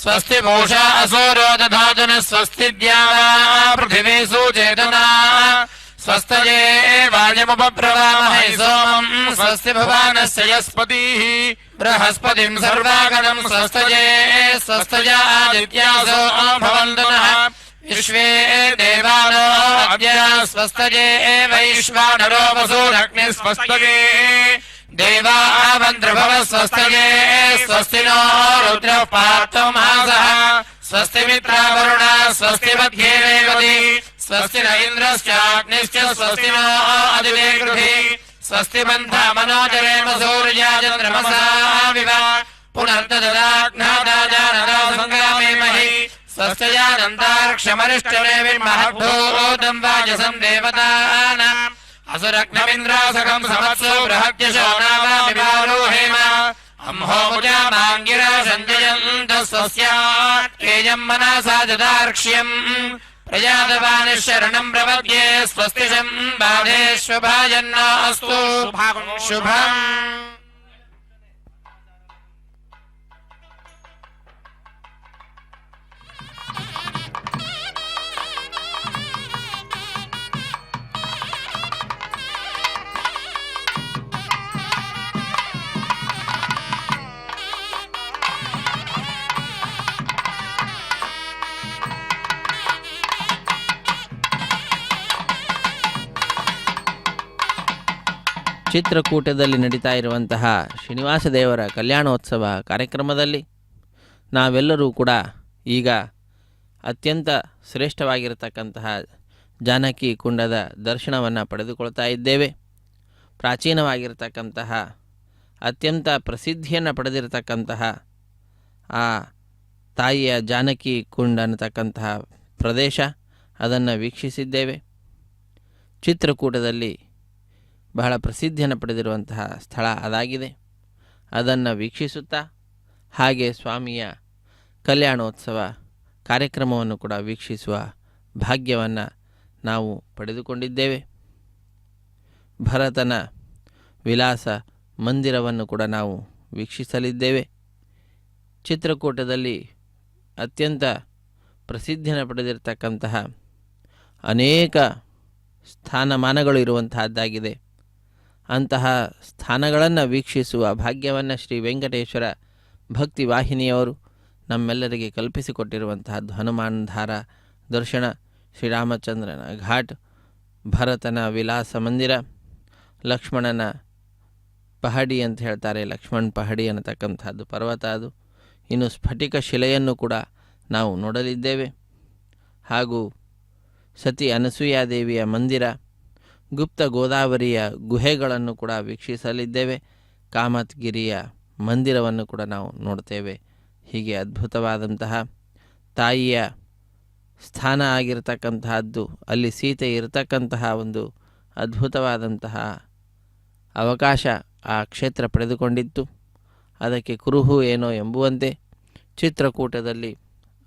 ಸ್ವಸ್ತಿ ಭೂಷಾ ಅಸೂರೋ ದಧಾತು ನ ಸ್ವಸ್ತಿ ದ್ಯಾವಾ ಪೃಥಿವೀ ಸುಚೇತನಾ ಸ್ವಸ್ತಯೇ ವಾಯಮುಪಪ್ರವಾಮಹೈ ಸೋಮಂ ಸ್ವಸ್ತಿ ಭುವನಸ್ಯ ಯಸ್ಪತಿಃ ಬೃಹಸ್ಪತಿಂ ಸರ್ವಾಗಣಂ ಸ್ವಸ್ತಯೇ ಸ್ವಸ್ತಯಾ ಆದಿತ್ಯಾಸೋ ಭವಂತು ನಃ ವಿಶ್ವೇ ದೇವಾನೋ ಅದ್ಯ ಸ್ವಸ್ತಯೇ ವೈಶ್ವಾನರೋ ವಸೂರಗ್ನಿ ಸ್ವಸ್ತಯೇ ದೇವಾ ಮಂತ್ರಭವ ಸ್ವಸ್ತಯೇ ಸ್ವಸ್ತಿ ನೋ ರುದ್ರ ಪಾರ್ಥೋ ಮಾಸಃ ಸ್ವಸ್ತಿ ಮಿತ್ರಾವರುಣ ಸ್ವಸ್ತಿ ಮಧ್ಯೇ ರೇವತಿ ಸ್ವಸ್ತಿ ನ ಇಂದ್ರಶ್ಚಾಗ್ನಿಶ್ಚ ಸ್ವಸ್ತಿ ನೋ ಅದಿವೇ ಗೃಹಿ ಸ್ವಸ್ತಿ ಬಂಧ ಮನೋಜರೇಮ ಸೂರ್ಯಾಚಂದ್ರಮಸಾ ವಿವ ಪುನರ್ತದಾಜ್ಞಾದಾಜಾನದಾ ಸಂಗ್ರಾಮೇಮಹಿ ಸ್ವಸ್ತ್ಯಾನಂತಾರ್ಕ್ಷಮರಿಷ್ಟಮೇ ವಿರ್ಮಹದ್ಭೂತಂ ವಾಜಸಂ ದೇವತಾನಾಂ ಅಸುರಗ್ನಮಿಂದ್ರಾಸಕಂ ಸಮತ್ಸೋ ಬೃಹದ್ಯಶೋ ನಾಮಾಮಿವಾರೋಹೇಮ ಅಂಹೋಮುಜಾ ಮಾಂಗಿರಾ ಸಂಜಯಂತ ಸ್ವಸ್ಯಾತ್ಕೇಯಂ ಮನಸಾ ದದಾರ್ಕ್ಷ್ಯಂ ಪ್ರಜಾದವಾನಿಶರಣಂ ಪ್ರಪದ್ಯೆ ಸ್ವಸ್ತಿ ಸಂಬಾಧೇಶ್ವಭಾಜನ್ನಾಸ್ತು ಶುಭಂ. ಚಿತ್ರಕೂಟದಲ್ಲಿ ನಡೀತಾ ಇರುವಂತಹ ಶ್ರೀನಿವಾಸ ದೇವರ ಕಲ್ಯಾಣೋತ್ಸವ ಕಾರ್ಯಕ್ರಮದಲ್ಲಿ ನಾವೆಲ್ಲರೂ ಕೂಡ ಈಗ ಅತ್ಯಂತ ಶ್ರೇಷ್ಠವಾಗಿರತಕ್ಕಂತಹ ಜಾನಕಿ ಕುಂಡದ ದರ್ಶನವನ್ನು ಪಡೆದುಕೊಳ್ತಾ ಇದ್ದೇವೆ. ಪ್ರಾಚೀನವಾಗಿರತಕ್ಕಂತಹ ಅತ್ಯಂತ ಪ್ರಸಿದ್ಧಿಯನ್ನು ಪಡೆದಿರತಕ್ಕಂತಹ ಆ ತಾಯಿಯ ಜಾನಕಿ ಕುಂಡ ಅನ್ನತಕ್ಕಂತಹ ಪ್ರದೇಶ ಅದನ್ನು ವೀಕ್ಷಿಸಿದ್ದೇವೆ. ಚಿತ್ರಕೂಟದಲ್ಲಿ ಬಹಳ ಪ್ರಸಿದ್ಧಿಯನ್ನು ಪಡೆದಿರುವಂತಹ ಸ್ಥಳ ಅದಾಗಿದೆ. ಅದನ್ನು ವೀಕ್ಷಿಸುತ್ತಾ ಹಾಗೆ ಸ್ವಾಮಿಯ ಕಲ್ಯಾಣೋತ್ಸವ ಕಾರ್ಯಕ್ರಮವನ್ನು ಕೂಡ ವೀಕ್ಷಿಸುವ ಭಾಗ್ಯವನ್ನು ನಾವು ಪಡೆದುಕೊಂಡಿದ್ದೇವೆ. ಭರತನ ವಿಲಾಸ ಮಂದಿರವನ್ನು ಕೂಡ ನಾವು ವೀಕ್ಷಿಸಲಿದ್ದೇವೆ. ಚಿತ್ರಕೂಟದಲ್ಲಿ ಅತ್ಯಂತ ಪ್ರಸಿದ್ಧಿಯನ್ನು ಪಡೆದಿರತಕ್ಕಂತಹ ಅನೇಕ ಸ್ಥಾನಮಾನಗಳು ಇರುವಂತಹದ್ದಾಗಿದೆ. ಅಂತಹ ಸ್ಥಾನಗಳನ್ನು ವೀಕ್ಷಿಸುವ ಭಾಗ್ಯವನ್ನು ಶ್ರೀ ವೆಂಕಟೇಶ್ವರ ಭಕ್ತಿ ವಾಹಿನಿಯವರು ನಮ್ಮೆಲ್ಲರಿಗೆ ಕಲ್ಪಿಸಿಕೊಟ್ಟಿರುವಂತಹದ್ದು. ಹನುಮಾನ್ ಧಾರ ದರ್ಶನ, ಶ್ರೀರಾಮಚಂದ್ರನ ಘಾಟ್, ಭರತನ ವಿಲಾಸ ಮಂದಿರ, ಲಕ್ಷ್ಮಣನ ಪಹಡಿ ಅಂತ ಹೇಳ್ತಾರೆ, ಲಕ್ಷ್ಮಣ್ ಪಹಡಿ ಅನ್ನತಕ್ಕಂಥದ್ದು ಪರ್ವತ ಅದು. ಇನ್ನು ಸ್ಫಟಿಕ ಶಿಲೆಯನ್ನು ಕೂಡ ನಾವು ನೋಡಲಿದ್ದೇವೆ. ಹಾಗೂ ಸತಿ ಅನಸೂಯಾದೇವಿಯ ಮಂದಿರ, ಗುಪ್ತ ಗೋದಾವರಿಯ ಗುಹೆಗಳನ್ನು ಕೂಡ ವೀಕ್ಷಿಸಲಿದ್ದೇವೆ. ಕಾಮತ್ಗಿರಿಯ ಮಂದಿರವನ್ನು ಕೂಡ ನಾವು ನೋಡ್ತೇವೆ. ಹೀಗೆ ಅದ್ಭುತವಾದಂತಹ ತಾಯಿಯ ಸ್ಥಾನ ಆಗಿರತಕ್ಕಂತಹದ್ದು, ಅಲ್ಲಿ ಸೀತೆ ಇರತಕ್ಕಂತಹ ಒಂದು ಅದ್ಭುತವಾದಂತಹ ಅವಕಾಶ ಆ ಕ್ಷೇತ್ರ ಪಡೆದುಕೊಂಡಿತ್ತು. ಅದಕ್ಕೆ ಕುರುಹು ಏನೋ ಎಂಬುವಂತೆ ಚಿತ್ರಕೂಟದಲ್ಲಿ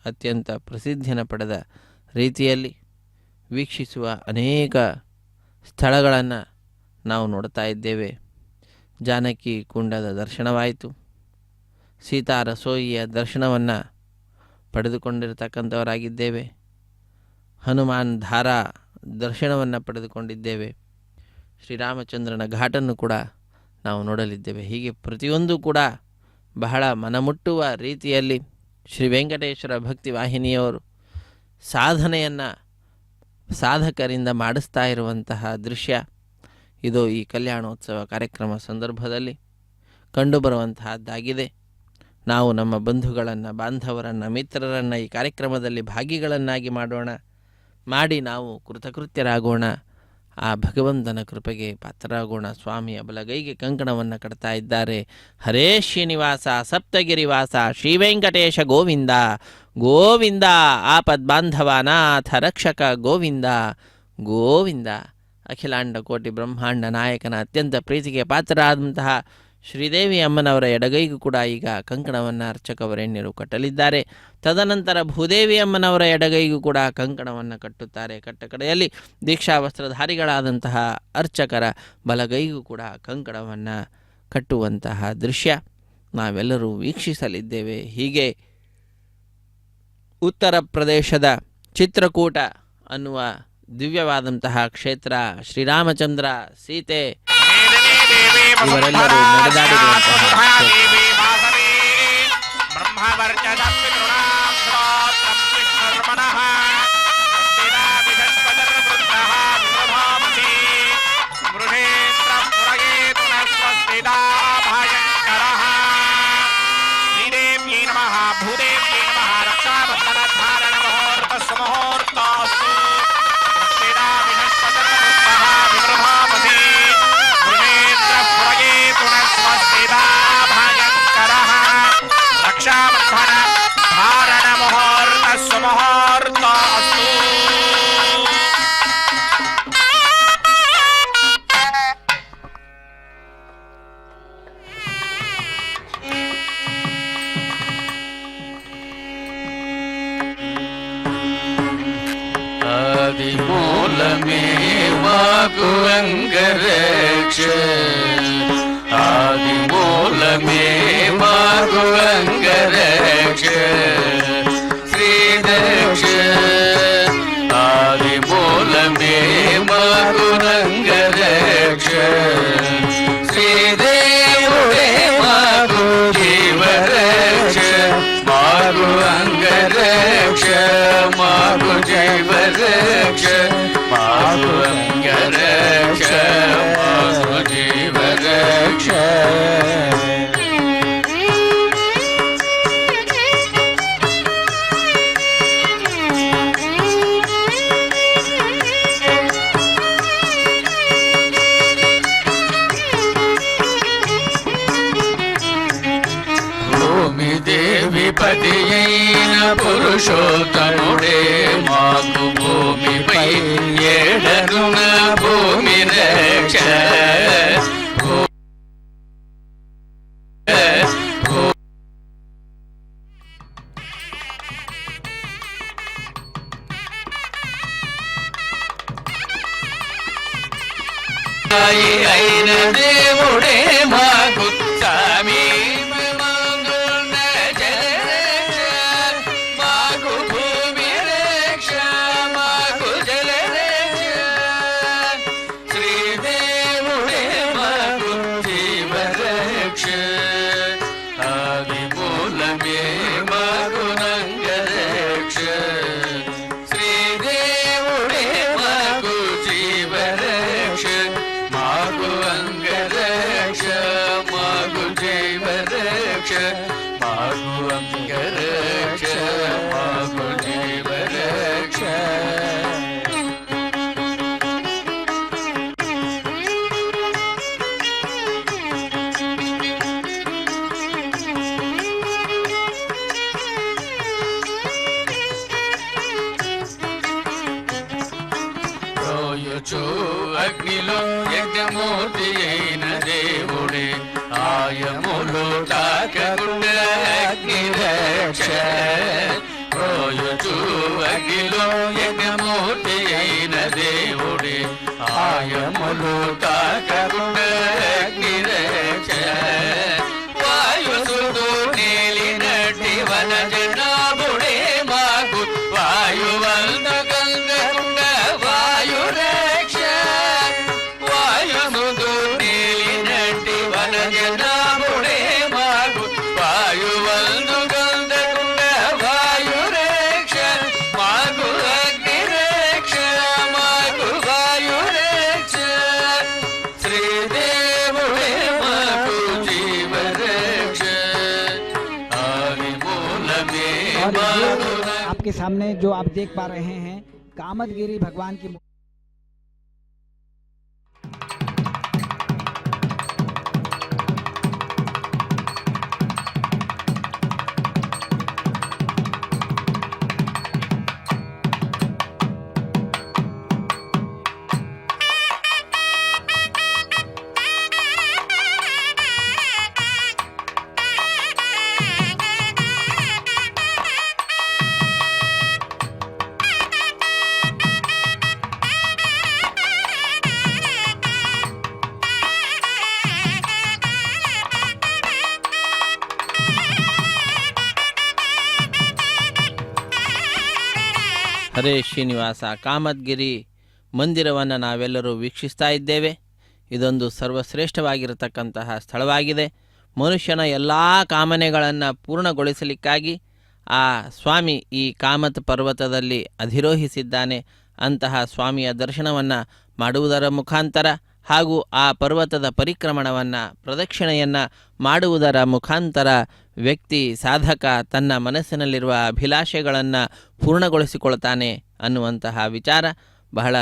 ಅತ್ಯಂತ ಪ್ರಸಿದ್ಧಿಯನ್ನು ಪಡೆದ ರೀತಿಯಲ್ಲಿ ವೀಕ್ಷಿಸುವ ಅನೇಕ ಸ್ಥಳಗಳನ್ನು ನಾವು ನೋಡ್ತಾ ಇದ್ದೇವೆ. ಜಾನಕಿ ಕುಂಡದ ದರ್ಶನವಾಯಿತು. ಸೀತಾ ರಸೋಯಿಯ ದರ್ಶನವನ್ನು ಪಡೆದುಕೊಂಡಿರತಕ್ಕಂಥವರಾಗಿದ್ದೇವೆ. ಹನುಮಾನ್ ಧಾರಾ ದರ್ಶನವನ್ನು ಪಡೆದುಕೊಂಡಿದ್ದೇವೆ. ಶ್ರೀರಾಮಚಂದ್ರನ ಘಾಟನ್ನು ಕೂಡ ನಾವು ನೋಡಲಿದ್ದೇವೆ. ಹೀಗೆ ಪ್ರತಿಯೊಂದು ಕೂಡ ಬಹಳ ಮನಮುಟ್ಟುವ ರೀತಿಯಲ್ಲಿ ಶ್ರೀ ವೆಂಕಟೇಶ್ವರ ಭಕ್ತಿ ವಾಹಿನಿಯವರು ಸಾಧನೆಯನ್ನು ಸಾಧಕರಿಂದ ಮಾಡಿಸ್ತಾ ಇರುವಂತಹ ದೃಶ್ಯ ಇದು ಈ ಕಲ್ಯಾಣೋತ್ಸವ ಕಾರ್ಯಕ್ರಮ ಸಂದರ್ಭದಲ್ಲಿ ಕಂಡುಬರುವಂತಹದ್ದಾಗಿದೆ. ನಾವು ನಮ್ಮ ಬಂಧುಗಳನ್ನು, ಬಾಂಧವರನ್ನು, ಮಿತ್ರರನ್ನು ಈ ಕಾರ್ಯಕ್ರಮದಲ್ಲಿ ಭಾಗಿಗಳನ್ನಾಗಿ ಮಾಡಿ ನಾವು ಕೃತಕೃತ್ಯರಾಗೋಣ. ಆ ಭಗವಂತನ ಕೃಪೆಗೆ ಪಾತ್ರರಾಗೋಣ. ಸ್ವಾಮಿಯ ಬಲಗೈಗೆ ಕಂಕಣವನ್ನು ಕಟ್ತಾ ಇದ್ದಾರೆ. ಹರೇ ಶ್ರೀನಿವಾಸ ಸಪ್ತಗಿರಿವಾಸ ಶ್ರೀ ವೆಂಕಟೇಶ ಗೋವಿಂದ ಗೋವಿಂದ, ಆಪದ್ಬಾಂಧವ ನಾಥ ರಕ್ಷಕ ಗೋವಿಂದ ಗೋವಿಂದ. ಅಖಿಲಾಂಡ ಕೋಟಿ ಬ್ರಹ್ಮಾಂಡ ನಾಯಕನ ಅತ್ಯಂತ ಪ್ರೀತಿಗೆ ಪಾತ್ರರಾದಂತಹ ಶ್ರೀದೇವಿ ಅಮ್ಮನವರ ಎಡಗೈಗೂ ಕೂಡ ಈಗ ಕಂಕಣವನ್ನು ಅರ್ಚಕವರೇಣ್ಯರು ಕಟ್ಟಲಿದ್ದಾರೆ. ತದನಂತರ ಭೂದೇವಿ ಅಮ್ಮನವರ ಎಡಗೈಗೂ ಕೂಡ ಕಂಕಣವನ್ನು ಕಟ್ಟುತ್ತಾರೆ. ಕಡೆಯಲ್ಲಿ ದೀಕ್ಷಾ ವಸ್ತ್ರಧಾರಿಗಳಾದಂತಹ ಅರ್ಚಕರ ಬಲಗೈಗೂ ಕೂಡ ಕಂಕಣವನ್ನು ಕಟ್ಟುವಂತಹ ದೃಶ್ಯ ನಾವೆಲ್ಲರೂ ವೀಕ್ಷಿಸಲಿದ್ದೇವೆ. ಹೀಗೆ ಉತ್ತರ ಪ್ರದೇಶದ ಚಿತ್ರಕೂಟ ಅನ್ನುವ ದಿವ್ಯವಾದಂತಹ ಕ್ಷೇತ್ರ, ಶ್ರೀರಾಮಚಂದ್ರ ಸೀತೆ ಇವರೆಲ್ಲರೂ ನಡೆದಾಡಿರುವಂತಹ आदिमूलमेवागुरङ्गरक्ष आदिमूलमेवागुरङ्गरक्ष श्रीदक्ष आदिमूलमेवागुरङ्गरक्ष श्रीदेवुडे मागु जीवरक्ष मागु अंगरक्ष मागु जीवरक्ष मागु अंगरक्ष मागु जीवरक्ष పదియైన పురుషోత్తముడే మాకు భూమిపై ఏడనున భూమి రక్ష అయిన దేవుడే మాకు స్వామి అగ్నిలో యజ్ఞమూర్తి అయిన దేవుడే ఆయములు తాకకుండా అగ్ని రక్ష రోజు అగ్నిలో యజ్ఞమూర్తి అయిన దేవుడే ఆయములు తాకకుండా అగ్ని రక్ష వాయుసుడు నీలినటి వన జనాభుడే మాకు వాయువంత గంగకుండా వాయు రక్ష వాయుముదు నీలినటి వన జనాభుడే మాకు వాయువందు గంగకుండా వాయు రక్ష మాకు అగ్ని రక్ష మాకు వాయు రక్ష శ్రీదేవుడే మాకు జీవ రక్ష आदिमूलमे आपके सामने जो आप देख पा रहे हैं कामदगिरी भगवान की ಹರೇ ಶ್ರೀನಿವಾಸ. ಕಾಮದ್ಗಿರಿ ಮಂದಿರವನ್ನು ನಾವೆಲ್ಲರೂ ವೀಕ್ಷಿಸ್ತಾ ಇದ್ದೇವೆ. ಇದೊಂದು ಸರ್ವಶ್ರೇಷ್ಠವಾಗಿರತಕ್ಕಂತಹ ಸ್ಥಳವಾಗಿದೆ. ಮನುಷ್ಯನ ಎಲ್ಲ ಕಾಮನೆಗಳನ್ನು ಪೂರ್ಣಗೊಳಿಸಲಿಕ್ಕಾಗಿ ಆ ಸ್ವಾಮಿ ಈ ಕಾಮತ್ ಪರ್ವತದಲ್ಲಿ ಅಧಿರೋಹಿಸಿದ್ದಾನೆ. ಅಂತಹ ಸ್ವಾಮಿಯ ದರ್ಶನವನ್ನು ಮಾಡುವುದರ ಮುಖಾಂತರ ಹಾಗೂ ಆ ಪರ್ವತದ ಪರಿಕ್ರಮಣವನ್ನು ಪ್ರದಕ್ಷಿಣೆಯನ್ನು ಮಾಡುವುದರ ಮುಖಾಂತರ ವ್ಯಕ್ತಿ ಸಾಧಕ ತನ್ನ ಮನಸ್ಸಿನಲ್ಲಿರುವ ಅಭಿಲಾಷೆಗಳನ್ನು ಪೂರ್ಣಗೊಳಿಸಿಕೊಳ್ತಾನೆ ಅನ್ನುವಂತಹ ವಿಚಾರ ಬಹಳ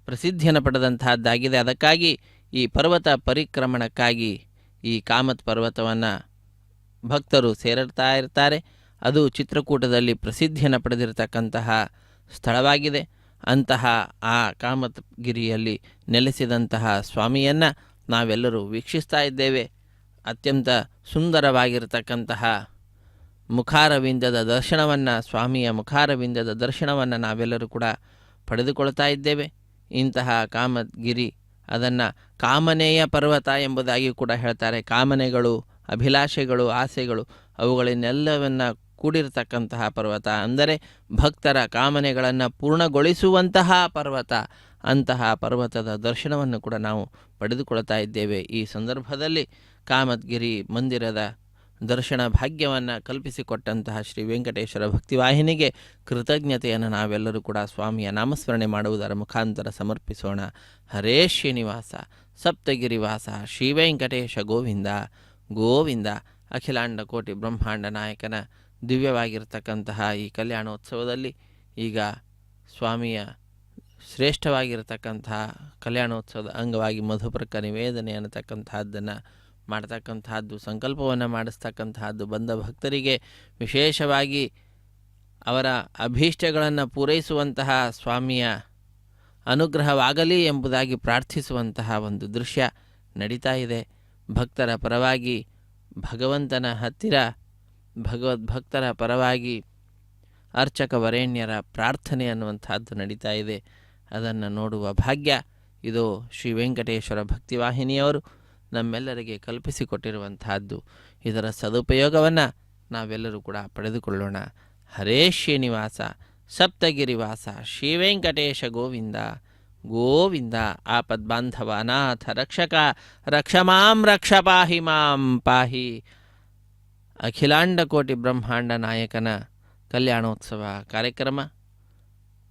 ಪ್ರಸಿದ್ಧಿಯನ್ನು ಪಡೆದಂತಹದ್ದಾಗಿದೆ. ಅದಕ್ಕಾಗಿ ಈ ಪರ್ವತ ಪರಿಕ್ರಮಣಕ್ಕಾಗಿ ಈ ಕಾಮತ್ ಪರ್ವತವನ್ನು ಭಕ್ತರು ಸೇರುತ್ತಾ ಇರ್ತಾರೆ. ಅದು ಚಿತ್ರಕೂಟದಲ್ಲಿ ಪ್ರಸಿದ್ಧಿಯನ್ನು ಪಡೆದಿರತಕ್ಕಂತಹ ಸ್ಥಳವಾಗಿದೆ. ಅಂತಹ ಆ ಕಾಮತ್ಗಿರಿಯಲ್ಲಿ ನೆಲೆಸಿದಂತಹ ಸ್ವಾಮಿಯನ್ನು ನಾವೆಲ್ಲರೂ ವೀಕ್ಷಿಸ್ತಾ ಇದ್ದೇವೆ. ಅತ್ಯಂತ ಸುಂದರವಾಗಿರತಕ್ಕಂತಹ ಮುಖಾರವಿಂದದ ದರ್ಶನವನ್ನು, ಸ್ವಾಮಿಯ ಮುಖಾರವಿಂದದ ದರ್ಶನವನ್ನು ನಾವೆಲ್ಲರೂ ಕೂಡ ಪಡೆದುಕೊಳ್ತಾ ಇದ್ದೇವೆ. ಇಂತಹ ಕಾಮದ್ಗಿರಿ ಅದನ್ನು ಕಾಮನೆಯ ಪರ್ವತ ಎಂಬುದಾಗಿ ಕೂಡ ಹೇಳ್ತಾರೆ. ಕಾಮನೆಗಳು, ಅಭಿಲಾಷೆಗಳು, ಆಸೆಗಳು ಅವುಗಳನ್ನೆಲ್ಲವನ್ನು ಕೂಡಿರತಕ್ಕಂತಹ ಪರ್ವತ, ಅಂದರೆ ಭಕ್ತರ ಕಾಮನೆಗಳನ್ನು ಪೂರ್ಣಗೊಳಿಸುವಂತಹ ಪರ್ವತ. ಅಂತಹ ಪರ್ವತದ ದರ್ಶನವನ್ನು ಕೂಡ ನಾವು ಪಡೆದುಕೊಳ್ತಾ ಇದ್ದೇವೆ. ಈ ಸಂದರ್ಭದಲ್ಲಿ ಕಾಮದ್ಗಿರಿ ಮಂದಿರದ ದರ್ಶನ ಭಾಗ್ಯವನ್ನು ಕಲ್ಪಿಸಿಕೊಟ್ಟಂತಹ ಶ್ರೀ ವೆಂಕಟೇಶ್ವರ ಭಕ್ತಿವಾಹಿನಿಗೆ ಕೃತಜ್ಞತೆಯನ್ನು ನಾವೆಲ್ಲರೂ ಕೂಡ ಸ್ವಾಮಿಯ ನಾಮಸ್ಮರಣೆ ಮಾಡುವುದರ ಮುಖಾಂತರ ಸಮರ್ಪಿಸೋಣ. ಹರೇ ಶ್ರೀನಿವಾಸ ಸಪ್ತಗಿರಿವಾಸ ಶ್ರೀ ವೆಂಕಟೇಶ ಗೋವಿಂದ ಗೋವಿಂದ. ಅಖಿಲಾಂಡ ಕೋಟಿ ಬ್ರಹ್ಮಾಂಡ ನಾಯಕನ ದಿವ್ಯವಾಗಿರ್ತಕ್ಕಂತಹ ಈ ಕಲ್ಯಾಣೋತ್ಸವದಲ್ಲಿ ಈಗ ಸ್ವಾಮಿಯ ಶ್ರೇಷ್ಠವಾಗಿರತಕ್ಕಂತಹ ಕಲ್ಯಾಣೋತ್ಸವದ ಅಂಗವಾಗಿ ಮಧುಪರ್ಕ ನಿವೇದನೆ ಅನ್ನತಕ್ಕಂತಹದ್ದನ್ನು ಮಾಡ್ತಕ್ಕಂತಹದ್ದು, ಸಂಕಲ್ಪವನ್ನು ಮಾಡಿಸ್ತಕ್ಕಂತಹದ್ದು, ಬಂದ ಭಕ್ತರಿಗೆ ವಿಶೇಷವಾಗಿ ಅವರ ಅಭೀಷ್ಟಗಳನ್ನು ಪೂರೈಸುವಂತಹ ಸ್ವಾಮಿಯ ಅನುಗ್ರಹವಾಗಲಿ ಎಂಬುದಾಗಿ ಪ್ರಾರ್ಥಿಸುವಂತಹ ಒಂದು ದೃಶ್ಯ ನಡೀತಾ ಇದೆ. ಭಕ್ತರ ಪರವಾಗಿ ಭಗವಂತನ ಹತ್ತಿರ ಭಗವದ್ಭಕ್ತರ ಪರವಾಗಿ ಅರ್ಚಕ ವರೇಣ್ಯರ ಪ್ರಾರ್ಥನೆ ಅನ್ನುವಂಥದ್ದು ನಡೀತಾ ಇದೆ. ಅದನ್ನು ನೋಡುವ ಭಾಗ್ಯ ಇದು ಶ್ರೀ ವೆಂಕಟೇಶ್ವರ ಭಕ್ತಿವಾಹಿನಿಯವರು ನಮ್ಮೆಲ್ಲರಿಗೆ ಕಲ್ಪಿಸಿಕೊಟ್ಟಿರುವಂತಹದ್ದು. ಇದರ ಸದುಪಯೋಗವನ್ನು ನಾವೆಲ್ಲರೂ ಕೂಡ ಪಡೆದುಕೊಳ್ಳೋಣ. ಹರೇ ಶ್ರೀನಿವಾಸ ಸಪ್ತಗಿರಿವಾಸ ಶ್ರೀ ವೆಂಕಟೇಶ ಗೋವಿಂದ ಗೋವಿಂದ. ಆಪದ್ಬಾಂಧವ ಅನಾಥ ರಕ್ಷಕ ರಕ್ಷ ಮಾಂ ರಕ್ಷ ಪಾಹಿ ಮಾಂ ಪಾಹಿ. ಅಖಿಲಾಂಡ ಕೋಟಿ ಬ್ರಹ್ಮಾಂಡ ನಾಯಕನ ಕಲ್ಯಾಣೋತ್ಸವ ಕಾರ್ಯಕ್ರಮ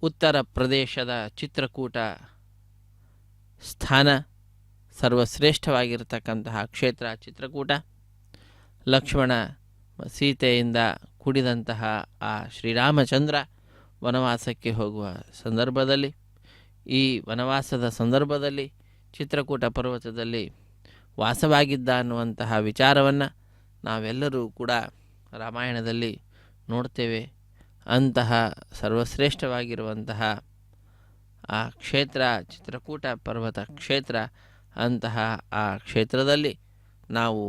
ಉತ್ತರ ಪ್ರದೇಶದ ಚಿತ್ರಕೂಟ ಸ್ಥಾನ, ಸರ್ವಶ್ರೇಷ್ಠವಾಗಿರತಕ್ಕಂತಹ ಕ್ಷೇತ್ರ ಚಿತ್ರಕೂಟ. ಲಕ್ಷ್ಮಣ ಸೀತೆಯಿಂದ ಕೂಡಿದಂತಹ ಆ ಶ್ರೀರಾಮಚಂದ್ರ ವನವಾಸಕ್ಕೆ ಹೋಗುವ ಸಂದರ್ಭದಲ್ಲಿ, ಈ ವನವಾಸದ ಸಂದರ್ಭದಲ್ಲಿ ಚಿತ್ರಕೂಟ ಪರ್ವತದಲ್ಲಿ ವಾಸವಾಗಿದ್ದ ಅನ್ನುವಂತಹ ವಿಚಾರವನ್ನು ನಾವೆಲ್ಲರೂ ಕೂಡ ರಾಮಾಯಣದಲ್ಲಿ ನೋಡ್ತೇವೆ. ಅಂತಹ ಸರ್ವಶ್ರೇಷ್ಠವಾಗಿರುವಂತಹ ಆ ಕ್ಷೇತ್ರ ಚಿತ್ರಕೂಟ ಪರ್ವತ ಕ್ಷೇತ್ರ. ಅಂತಹ ಆ ಕ್ಷೇತ್ರದಲ್ಲಿ ನಾವು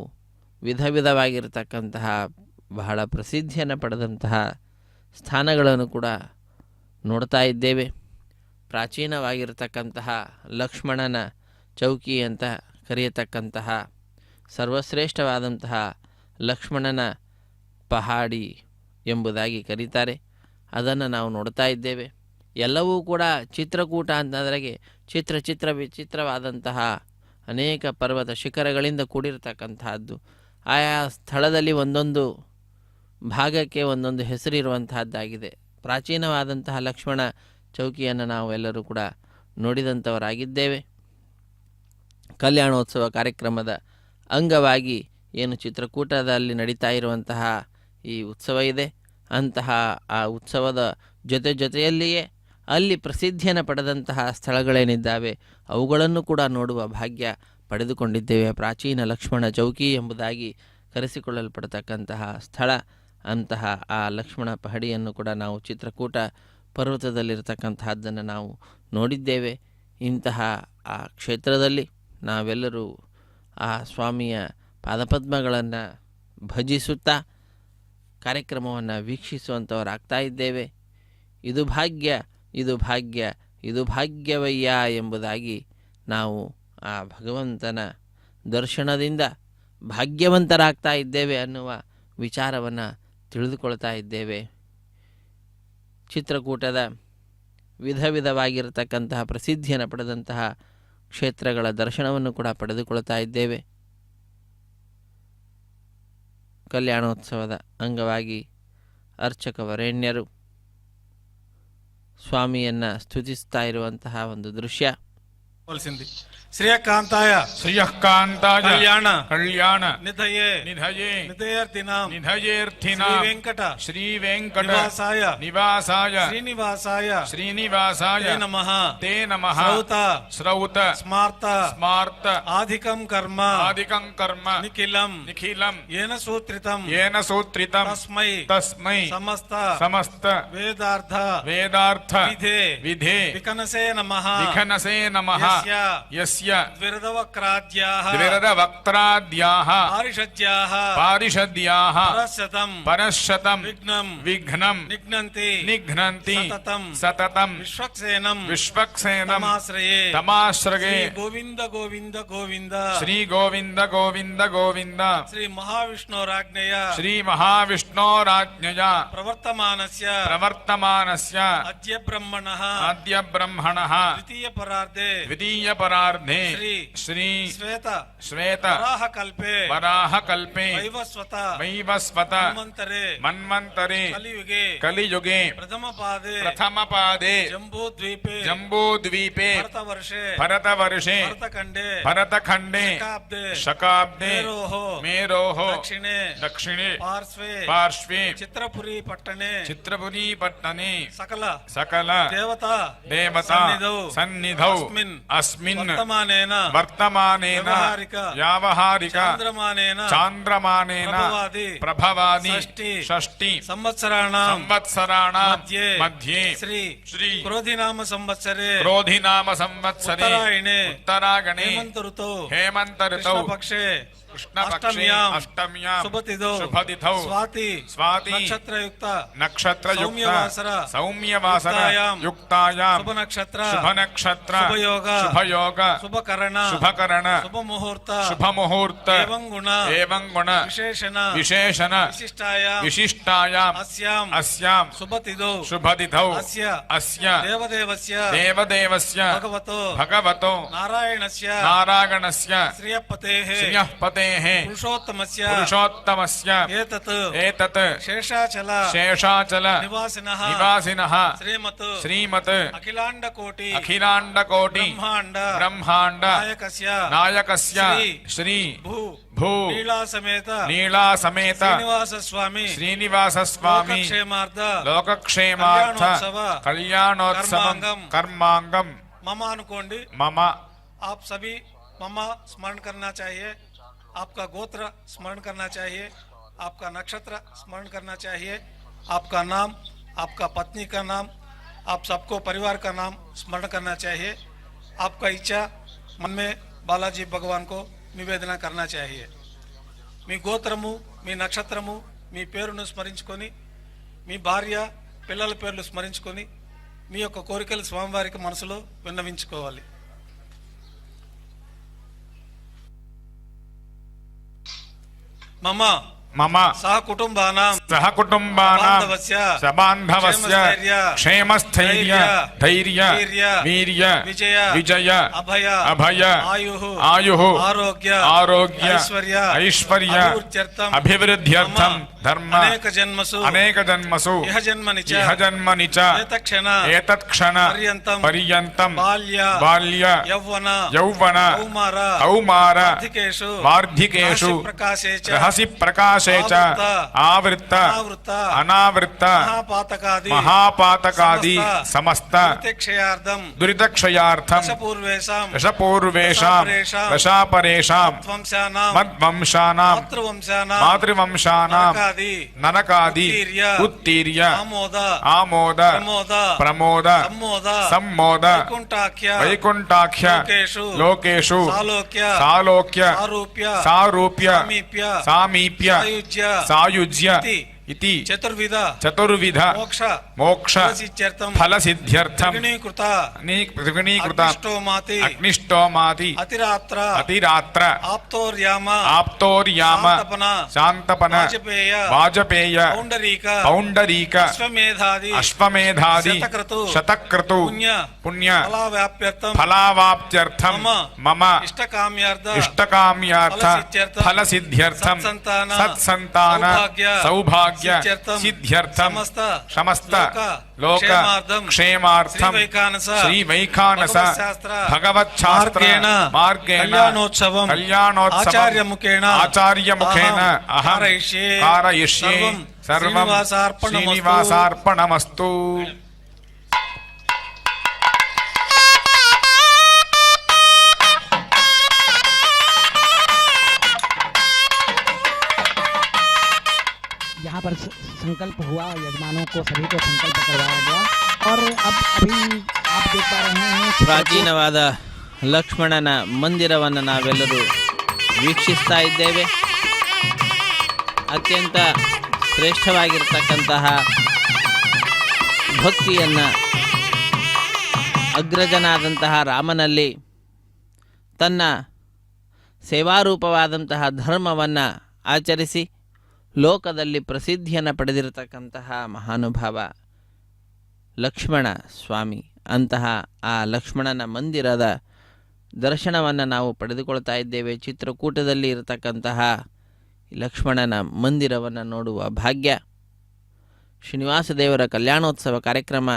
ವಿಧ ವಿಧವಾಗಿರತಕ್ಕಂತಹ ಬಹಳ ಪ್ರಸಿದ್ಧಿಯನ್ನು ಪಡೆದಂತಹ ಸ್ಥಾನಗಳನ್ನು ಕೂಡ ನೋಡ್ತಾ ಇದ್ದೇವೆ. ಪ್ರಾಚೀನವಾಗಿರತಕ್ಕಂತಹ ಲಕ್ಷ್ಮಣನ ಚೌಕಿ ಅಂತ ಕರೆಯತಕ್ಕಂತಹ ಸರ್ವಶ್ರೇಷ್ಠವಾದಂತಹ ಲಕ್ಷ್ಮಣನ ಪಹಾಡಿ ಎಂಬುದಾಗಿ ಕರೀತಾರೆ. ಅದನ್ನು ನಾವು ನೋಡ್ತಾ ಇದ್ದೇವೆ. ಎಲ್ಲವೂ ಕೂಡ ಚಿತ್ರಕೂಟ ಅಂತಂದ್ರೆಗೆ ಚಿತ್ರ ವಿಚಿತ್ರವಾದಂತಹ ಅನೇಕ ಪರ್ವತ ಶಿಖರಗಳಿಂದ ಕೂಡಿರತಕ್ಕಂತಹದ್ದು. ಆಯಾ ಸ್ಥಳದಲ್ಲಿ ಒಂದೊಂದು ಭಾಗಕ್ಕೆ ಒಂದೊಂದು ಹೆಸರಿರುವಂತಹದ್ದಾಗಿದೆ. ಪ್ರಾಚೀನವಾದಂತಹ ಲಕ್ಷ್ಮಣ ಚೌಕಿಯನ್ನು ನಾವು ಎಲ್ಲರೂ ಕೂಡ ನೋಡಿದಂಥವರಾಗಿದ್ದೇವೆ. ಕಲ್ಯಾಣೋತ್ಸವ ಕಾರ್ಯಕ್ರಮದ ಅಂಗವಾಗಿ ಏನು ಚಿತ್ರಕೂಟದಲ್ಲಿ ನಡೀತಾ ಇರುವಂತಹ ಈ ಉತ್ಸವ ಇದೆ, ಅಂತಹ ಆ ಉತ್ಸವದ ಜೊತೆಯಲ್ಲಿಯೇ ಅಲ್ಲಿ ಪ್ರಸಿದ್ಧಿಯನ್ನು ಪಡೆದಂತಹ ಸ್ಥಳಗಳೇನಿದ್ದಾವೆ ಅವುಗಳನ್ನು ಕೂಡ ನೋಡುವ ಭಾಗ್ಯ ಪಡೆದುಕೊಂಡಿದ್ದೇವೆ. ಪ್ರಾಚೀನ ಲಕ್ಷ್ಮಣ ಚೌಕಿ ಎಂಬುದಾಗಿ ಕರೆಸಿಕೊಳ್ಳಲ್ಪಡತಕ್ಕಂತಹ ಸ್ಥಳ. ಅಂತಹ ಆ ಲಕ್ಷ್ಮಣ ಪಹಡಿಯನ್ನು ಕೂಡ ನಾವು ಚಿತ್ರಕೂಟ ಪರ್ವತದಲ್ಲಿರತಕ್ಕಂತಹದ್ದನ್ನು ನಾವು ನೋಡಿದ್ದೇವೆ. ಇಂತಹ ಆ ಕ್ಷೇತ್ರದಲ್ಲಿ ನಾವೆಲ್ಲರೂ ಆ ಸ್ವಾಮಿಯ ಪಾದಪದ್ಮಗಳನ್ನು ಭಜಿಸುತ್ತಾ ಕಾರ್ಯಕ್ರಮವನ್ನು ವೀಕ್ಷಿಸುವಂಥವರಾಗ್ತಾ ಇದ್ದೇವೆ. ಇದು ಭಾಗ್ಯ, ಇದು ಭಾಗ್ಯ, ಇದು ಭಾಗ್ಯವಯ್ಯ ಎಂಬುದಾಗಿ ನಾವು ಆ ಭಗವಂತನ ದರ್ಶನದಿಂದ ಭಾಗ್ಯವಂತರಾಗ್ತಾ ಇದ್ದೇವೆ ಅನ್ನುವ ವಿಚಾರವನ್ನು ತಿಳಿದುಕೊಳ್ತಾ ಇದ್ದೇವೆ. ಚಿತ್ರಕೂಟದ ವಿಧ ವಿಧವಾಗಿರತಕ್ಕಂತಹ ಪ್ರಸಿದ್ಧಿಯನ್ನು ಪಡೆದಂತಹ ಕ್ಷೇತ್ರಗಳ ದರ್ಶನವನ್ನು ಕೂಡ ಪಡೆದುಕೊಳ್ತಾ ಇದ್ದೇವೆ. ಕಲ್ಯಾಣೋತ್ಸವದ ಅಂಗವಾಗಿ ಅರ್ಚಕ ವರೇಣ್ಯರು ಸ್ವಾಮಿಯನ್ನು ಸ್ತುತಿಸ್ತಾ ಇರುವಂತಹ ಒಂದು ದೃಶ್ಯ. ಶ್ರೇಯಕಾಂತಾಯ ಶ್ರೇಯಕಾಂತಾಯ ಕಲ್ಯಾಣ ಕಲ್ಯಾಣ ನಿಧಯೇ ನಿಧಯೇ ನಿಧಯರ್ಥಿನಾಂ ನಿಧಯೇರ್ಥಿನಾಂ ಶ್ರೀ ವೆಂಕಟ ಶ್ರೀ ವೆಂಕಟ ನಿವಾಸಾಯ ನಿವಾಸಾಯ ಶ್ರೀನಿವಾಸಾಯ ಶ್ರೀನಿವಾಸಾಯ ತೇ ನಮಃ ತೇ ನಮಃ ಶ್ರೌತ ಶ್ರೌತ ಸ್ಮಾರ್ತ ಸ್ಮಾರ್ತ ಆಧಿಕಂ ಕರ್ಮ ಆದಿಕಂ ಕರ್ಮ ನಿಖಿಲಂ ನಿಖಿಲಂ ಯೇನ ಸೂತ್ರಿತಂ ಯೇನ ಸೂತ್ರಿತಂ ತಸ್ಮೈ ತಸ್ಮೈ ಸಮಸ್ತ ಸಮಸ್ತ ವೇದಾರ್ಥ ವೇದಾರ್ಥ ವಿಧೇ ವಿಧೇ ವಿಕನಸೇ ನಮಃ ವಿಖನಸೇ ನಮಃ ಯಸ್ಯ ಯಸ್ಯ ದ್ವಿರದವಕ್ರಾದ್ಯಾಃ ದ್ವಿರದವಕ್ತ್ರಾದ್ಯಾಃ ಪಾರಿಷದ್ಯಾಃ ಪಾರಿಷದ್ಯಾಃ ಪರಶತಂ ಪರಶತಂ ವಿಘ್ನಂ ವಿಘ್ನಂ ನಿಘ್ನಂತಿ ನಿಘ್ನಂತಿ ಸತತಂ ಸತತಂ ವಿಶ್ವಕ್ಸೇನಂ ವಿಶ್ವಕ್ಸೇನಂ ತಮಾಶ್ರಯೇ ತಮಾಶ್ರಯೇ ಶ್ರೀ ಗೋವಿಂದ ಗೋವಿಂದ ಗೋವಿಂದ ಶ್ರೀ ಗೋವಿಂದ ಗೋವಿಂದ ಗೋವಿಂದ ಶ್ರೀ ಮಹಾವಿಷ್ಣುರಾಜ್ಞೆಯ ಶ್ರೀ ಮಹಾವಿಷ್ಣೋರಾಜ್ಞಯ ಪ್ರವರ್ತಮಾನಸ್ಯ ಪ್ರವರ್ತಮಾನಸ್ಯ ಅದ್ಯ ಬ್ರಹ್ಮಣಃ ಆದ್ಯ ಬ್ರಹ್ಮಣಃ ದ್ವಿತೀಯ ಪರಾರ್ಧೆ ದ್ವಿತೀಯ ಪರಾರ್ಧೆ ಶ್ರೀ ಶ್ರೀ ಶ್ವೇತ ಶ್ವೇತ ವರಾಹ ಕಲ್ಪೆ ವರಾಹ ಕಲ್ಪೆ ವೈವಸ್ವತ ವೈವಸ್ವತ ಮನ್ವಂತರೆ ಮನ್ವಂತರೆ ಕಲಿಯುಗೆ ಕಲಿಯುಗೆ ಪ್ರಥಮ ಪಾದೆ ಪ್ರಥಮ ಪಾದೆ ಜಂಬೂ ದ್ವೀಪೆ ಜಂಬೂದ್ವೀಪೆ ಭರತವರ್ಷೆ ಭರತವರ್ಷೆ ಭರತಖಂಡೆ ಭರತಖಂಡೆ ಶಕಾಬ್ದೆ ಶಕಾಬ್ದೆ ಮೇರೋಃ ಮೇರೋಃ ದಕ್ಷಿಣೆ ದಕ್ಷಿಣೆ ಪಾರ್ಶ್ವೆ ಪಾರ್ಶ್ವೆ ಚಿತ್ರಪುರಿ ಪಟ್ಟಣೆ ಚಿತ್ರಪುರಿ ಪಟ್ಟಣೆ ಸಕಲ ಸಕಲ ದೇವತಾ ದೇವತಾ ಸನ್ನಿಧೌ ಅಸ್ಮಿನ್ ವರ್ತಮಾನೇನ ವರ್ತಮಾನೇನ ವ್ಯಾವಹಾರಿಕ ವ್ಯಾವಹಾರಿಕ ಚಾಂದ್ರಮಾನೇನ ಚಾಂದ್ರಮಾನೇನ ಪ್ರಭವಾದಿ ಷಷ್ಠಿ ಸಂವತ್ಸರಾಣ ಸಂವತ್ಸರಾಣ ಮಧ್ಯೆ ಮಧ್ಯೆ ಶ್ರೀ ಶ್ರೀ ಕ್ರೋಧಿನಾಮ ಸಂವತ್ಸರೆ ಕ್ರೋಧಿನಾಮ ಸಂವತ್ಸರೆ ಉತ್ತರಾಯಣೆ ಉತ್ತರಾಗಣೆ ಹೇಮಂತ ಋತು ಹೇಮಂತ ಋತೌ ಕೃಷ್ಣ ಪಕ್ಷೆ ಕೃಷ್ಣ ಪಕ್ಷೆ ಅಷ್ಟಮ್ಯಾಂ ಅಷ್ಟಮ್ಯಾಂ ಶುಭತಿಥೌ ಶುಭತಿಥೌ ಸ್ವಾತಿ ಸ್ವಾತಿ ನಕ್ಷತ್ರಯುಕ್ತ ನಕ್ಷತ್ರಯುಕ್ತ ಸೌಮ್ಯವಾಸರ ಸೌಮ್ಯವಾಸರ ಯುಕ್ತಾಯಾಂ ಯುಕ್ತಾಯಾಂ ಶುಭ ನಕ್ಷತ್ರ ಶುಭ ನಕ್ಷತ್ರ ಶುಭಯೋಗ ಶುಭಯೋಗ ಶುಭಕರಣ ಶುಭಕರಣ ಶುಭ ಮುಹೂರ್ತ ಶುಭ ಮುಹೂರ್ತ ಏವಂ ಗುಣ ಏವಂ ಗುಣ ವಿಶೇಷಣ ವಿಶೇಷಣ ವಿಶಿಷ್ಟಾಯಾಂ ವಿಶಿಷ್ಟಾಯಾಂ ಅಸ್ಯಾಂ ಅಸ್ಯಾಂ ಶುಭತಿಥೌ ಶುಭತಿಥೌ ಅಸ್ಯ ಅಸ್ಯ ದೇವದೇವಸ್ಯ ದೇವದೇವಸ್ಯ ಭಗವತೋ ಭಗವತೋ ನಾರಾಯಣಸ್ಯ ನಾರಾಯಣಸ್ಯ ಶ್ರಿಯಪತೇಃ ಶ್ರಿಯಃ ಪತೇಃ ಪುರುಷೋತ್ತಮಸ್ಯ ಪುರುಷೋತ್ತಮಸ್ಯ ಏತತ್ ಏತತ್ ಶೇಷಾಚಲ ಶೇಷಾಚಲ ನಿವಾಸಿನಃ ನಿವಾಸಿನಃ ಶ್ರೀಮತ್ ಶ್ರೀಮತ್ ಅಖಿಲಾಂಡ ಕೋಟಿ ಅಖಿಲಾಂಡ ಕೋಟಿ ಬ್ರಹ್ಮಾಂಡ ಬ್ರಹ್ಮಾಂಡ ನಾಯಕಸ್ಯ ನಾಯಕಸ್ಯ ಶ್ರೀ ಶ್ರೀ ಭೂ ಭೂ ಲೀಲಾ ಸಮೇತ ನೀಳಾ ಸಮೇತ ಶ್ರೀನಿವಾಸ ಸ್ವಾಮಿ ಶ್ರೀನಿವಾಸ ಸ್ವಾಮಿ ಕ್ಷೇಮಾರ್ಥ ಲೋಕಕ್ಷೇಮಾರ್ಥ ಕಲ್ಯಾಣೋತ್ಸವ कर्मांगम ममा अनुकोंडी मम आप सभी ममा स्मरण करना चाहिए, आपका गोत्र स्मरण करना चाहिए, आपका नक्षत्र स्मरण करना चाहिए, आपका नाम, आपका पत्नी का नाम, आप सबको परिवार का नाम स्मरण करना चाहिए. आपका इच्छा मन में बालाजी भगवान को निवेदन करना चाहिए. మీ గోత్రము, మీ నక్షత్రము, మీ పేరును స్మరించుకొని, మీ భార్య పిల్లల పేర్లు స్మరించుకొని మీ యొక్క కోరికలు స్వామివారికి మనసులో విన్నవించుకోవాలి. మమ मम సహ కుటుంబానాం सहकुटुम्बानां सबान्धवस्य क्षेमस्थैर्य धैर्य वीर्य विजय अभय आयुः आरोग्य ऐश्वर्य अभिवृद्ध्यर्थं धर्म अनेक जन्मसु इह जन्मनि च एतत्क्षण पर्यन्तं बाल्य यौवन कौमार वार्धिकेषु रहसि प्रकाशे च आवृत्त अनावृत्त महापातकादि समस्त दुरितक्षयार्थं दशपूर्वेषां दशापरेषां मद्वंशानां मातृवंशानां नरकादि उत्तीर्य आमोद प्रमोद सम्मोद वैकुण्ठाख्य लोकेषु सालोक्य सारूप्य सामीप्य सायुज्य इति चतुर्विध चतुर्विध मोक्ष मोक्ष फलसिद्ध्यर्थं फलसिद्ध्यर्थं त्रिगुणीकृत अग्निष्टोमाति अतिरात्र आप्तोर्याम शान्तपन वाजपेय पौण्डरीक अश्वमेधादि शतक्रतु पुण्य फलावाप्त्यर्थं मम इष्टकाम्यार्थ फलसिद्ध्यर्थं सत्सन्तान सौभाग्य सिद्ध्यर्थं समस्त लोक क्षेमार्थं श्रीवैखानस भगवच्छास्त्र मार्गेण कल्याणोत्सवम् आचार्यमुखेन अहं कारयिष्ये सर्वं श्रीनिवासार्पणमस्तु। यहाँ पर संकल्प हुआ, यजमानों को सभी को संकल्प करवाया गया और अब अभी आप देख पा रहे हैं ಪ್ರಾಚೀನವಾದ ಲಕ್ಷ್ಮಣನ ಮಂದಿರವನ್ನು ನಾವೆಲ್ಲರೂ ವೀಕ್ಷಿಸ್ತಾ ಇದ್ದೇವೆ. ಅತ್ಯಂತ ಶ್ರೇಷ್ಠವಾಗಿರ್ತಕ್ಕಂತಹ ಭಕ್ತಿಯನ್ನು ಅಗ್ರಜನಾದಂತಹ ರಾಮನಲ್ಲಿ ತನ್ನ ಸೇವಾರೂಪವಾದಂತಹ ಧರ್ಮವನ್ನು ಆಚರಿಸಿ ಲೋಕದಲ್ಲಿ ಪ್ರಸಿದ್ಧಿಯನ್ನು ಪಡೆದಿರತಕ್ಕಂತಹ ಮಹಾನುಭಾವ ಲಕ್ಷ್ಮಣ ಸ್ವಾಮಿ. ಅಂತಹ ಆ ಲಕ್ಷ್ಮಣನ ಮಂದಿರದ ದರ್ಶನವನ್ನು ನಾವು ಪಡೆದುಕೊಳ್ತಾ ಇದ್ದೇವೆ. ಚಿತ್ರಕೂಟದಲ್ಲಿ ಇರತಕ್ಕಂತಹ ಲಕ್ಷ್ಮಣನ ಮಂದಿರವನ್ನು ನೋಡುವ ಭಾಗ್ಯ. ಶ್ರೀನಿವಾಸ ದೇವರ ಕಲ್ಯಾಣೋತ್ಸವ ಕಾರ್ಯಕ್ರಮ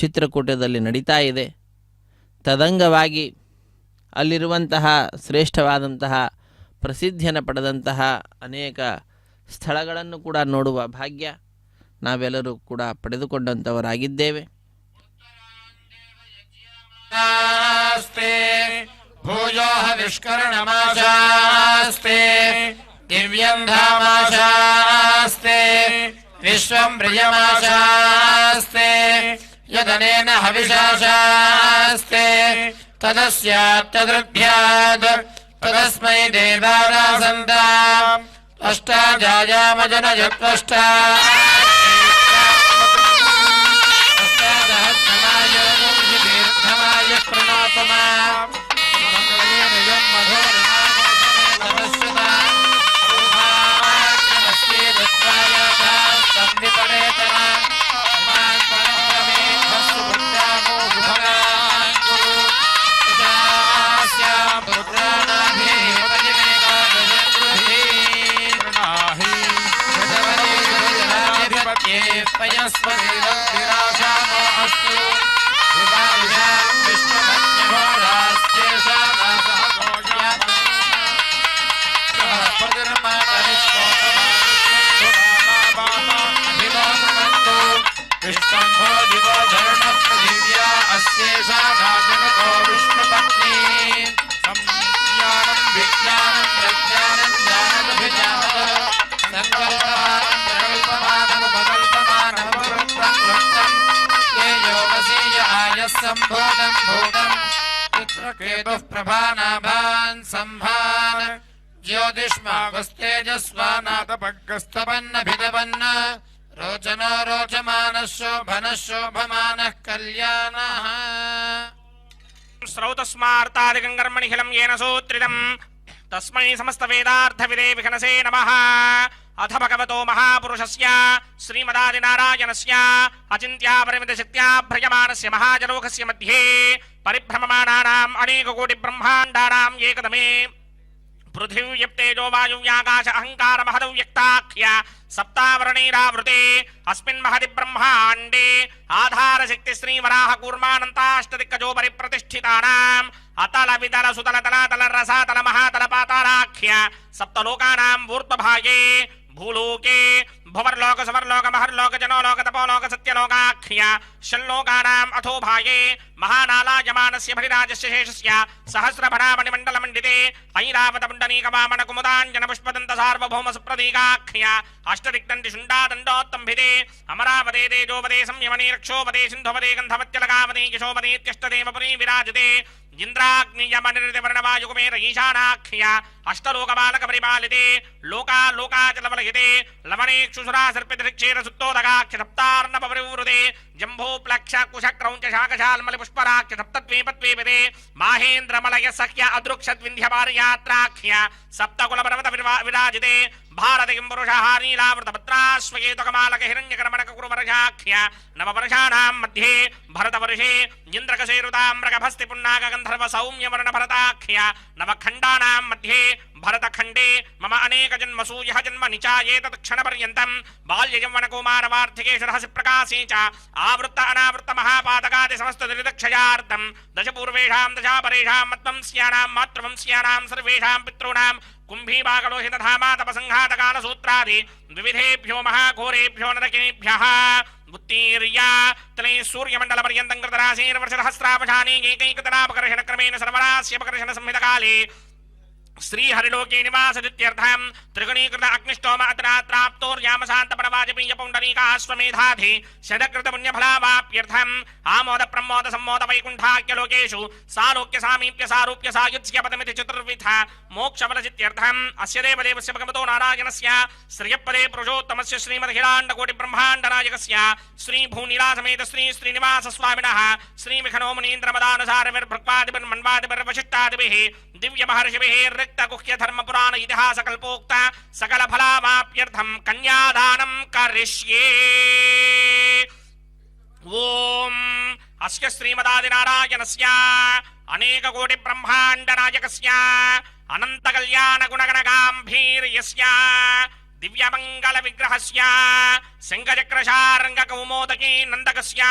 ಚಿತ್ರಕೂಟದಲ್ಲಿ ನಡೀತಾ ಇದೆ. ತದಂಗವಾಗಿ ಅಲ್ಲಿರುವಂತಹ ಶ್ರೇಷ್ಠವಾದಂತಹ ಪ್ರಸಿದ್ಧಿಯನ್ನು ಪಡೆದಂತಹ ಅನೇಕ ಸ್ಥಳಗಳನ್ನು ಕೂಡ ನೋಡುವ ಭಾಗ್ಯ ನಾವೆಲ್ಲರೂ ಕೂಡ ಪಡೆದುಕೊಂಡಂಥವರಾಗಿದ್ದೇವೆ. ಭೂಯೋ ವಿಷ್ಕರಣಮಾಶಾಸ್ತೆ ದಿವ್ಯಂ ಧಾಮಾಶಾಸ್ತೆ ವಿಶ್ವಂ ಪ್ರಿಯಮಾಶಾಸ್ತೆ ಯದನೇನ ಹವಿಷಾಶಾಸ್ತೆ ತದಸ್ಯಾತ್ತದೃಭ್ಯಾದ್ ತದಸ್ಮೈ ದೇವಾನಾಸಂತಾಂ ಅಷ್ಟಾಜಾಯಾಮಜನಯತ್ವಷ್ಟಾ संभोदं भूतं चित्रकेतुः प्रभानाभान् संभान् ज्योतिष्मागस्तेजस्वानाथभग्गस्तपन्नभिदपन्न रोचनो रोचमानः शोभनः शोभमानः कल्याणः श्रौतस्मार्तादिकं कर्मणिखिलं येन सूत्रितं तस्मै समस्तवेदार्थविदे विघ्नसे नमः। अथ भगवतो महापुरुषस्य श्रीमदादिनारायणस्य अचिन्त्यापरिमितशक्त्या भ्रयमानस्य महाजलोकस्य मध्ये परिभ्रममाणानाम् अनेककोटिब्रह्माण्डानाम् एकदमे पृथिव्यप्तेजो वायुव्याकाश अहंकार महदव्यक्ताख्य सप्तावरणैरावृते अस्मिन् महति ब्रह्माण्डे आधार शक्ति श्री वराह कूर्मानन्ताष्टदिक्कजो परिप्रतिष्ठितानाम् अतल वितल सुतल तलातल रसातल महातल पातालाख्य सप्तलोकानाम् ऊर्ध्वभागे भूलोके भुवर्लोक सुवर्लोक महर्लोक जनोलोक तपोलोक सत्यलोकाख्य षल्लोकानाम् अथो भाये महानालायमानस्य भरिराजस्य शेषस्य सहस्रभरामणिमण्डलमण्डिते ऐरावतपुण्डरीकवामन कुमुदाञ्जन पुष्पदन्त सार्वभौम सुप्रतीकाख्य अष्टदिक्दण्डि शुण्डादण्डोत्तम्भिते अमरावते तेजोपदे संयमने रक्षोपदे सिन्धुपदे गन्धवत्यलकावते यशोपदेत्यष्टदेवपुरी विराजते इंद्राग्नियमनिर्दिवर्णवायुकुमेर ईशानाख्य अष्टलोकबालक परिपालिते लोका लोकाचलवलयते लवणेक्षुसुरा सर्पितृक्षेर सुत्तोदगाख्य सप्तार्णव परिवृते जम्भो प्लक्ष कुश क्रौञ्च शाकशाल्मलि पुष्पराख्य सप्तद्वीपद्वीपते माहेन्द्रमलय सख्य अदृक्षद्विन्ध्यपारयात्राख्य सप्तकुलपर्वत विराजिते भारतिं पुरुषः नीलावृतभद्राश्वकेतकमालक हिरण्यकर्मणक कुरुवर्षाख्य नववर्षाणां मध्ये भरतवर्षे इन्द्रकशेरुताम्रकभस्ति पुन्नाग गन्धर्व सौम्यवर्ण भरताख्य नवखण्डानां मध्ये भरतखण्डे मम अनेक जन्मसु यः जन्म निचायेत तत्क्षणपर्यन्तं बाल्ययौवनकौमारवार्थिकेषु रहसि प्रकाशे च आवृत्त अनावृत्त महापातकादि समस्त दुरिदक्षयार्थं दशपूर्वेषां दशापरेषां मत्वंस्यानां मातृवंस्यानां सर्वेषां पितॄणां कुम्भीबागलोहितधामातपसंघातकालसूत्रादि विविधेभ्यो महाघोरेभ्यो नरकेभ्यः उत्तीर्य तले सूर्यमण्डलपर्यन्तं कृतराशीर्वर्षसहस्रावशानि एकैकतनापकर्षणक्रमेण सर्वरास्यपकर्षण संहितकाले श्रीहरिलोके निवासदित्यर्थं त्रिगुणीकृत अग्निष्टोम अत्राप्तोर्यामशान्तपरवाजपेय पुण्डरीकाश्वमेधाधि शतकृत पुण्यफलावाप्यर्थम् आमोद प्रमोद सम्मोद वैकुण्ठाख्यलोकेषु सालोक्य सामीप्य सारूप्य सायुज्य पदमिति चतुर्विध मोक्षफलसित्यर्थम् अस्य देवदेवस्य भगवतो नारायणस्य श्रियपदे पुरुषोत्तमस्य श्रीमद्हिलाण्डकोटिब्रह्माण्डनायकस्य श्रीभूनीलासमेत श्रीनिवासस्वामिनः श्रीमिखनो मुनीन्द्रमदानुसारविर्भृक्वादिभिर्मन्वादिभिर्वशिष्टादिभिः दिव्यमहर्षिभिः रिक्तगुह्य धर्मपुराण इतिहास कल्पोक्त सकल फलावाप्यर्थं कन्यादानं करिष्ये। ओम अस्य श्रीमदादिनारायणस्य अनेक कोटि ब्रह्मांड नायकस्य अनंत कल्याण गुणगणगाम्भीर्यस्य दिव्यमंगल विग्रहस्य सिंहचक्रशार्ंग कौमोदकी नंदकस्य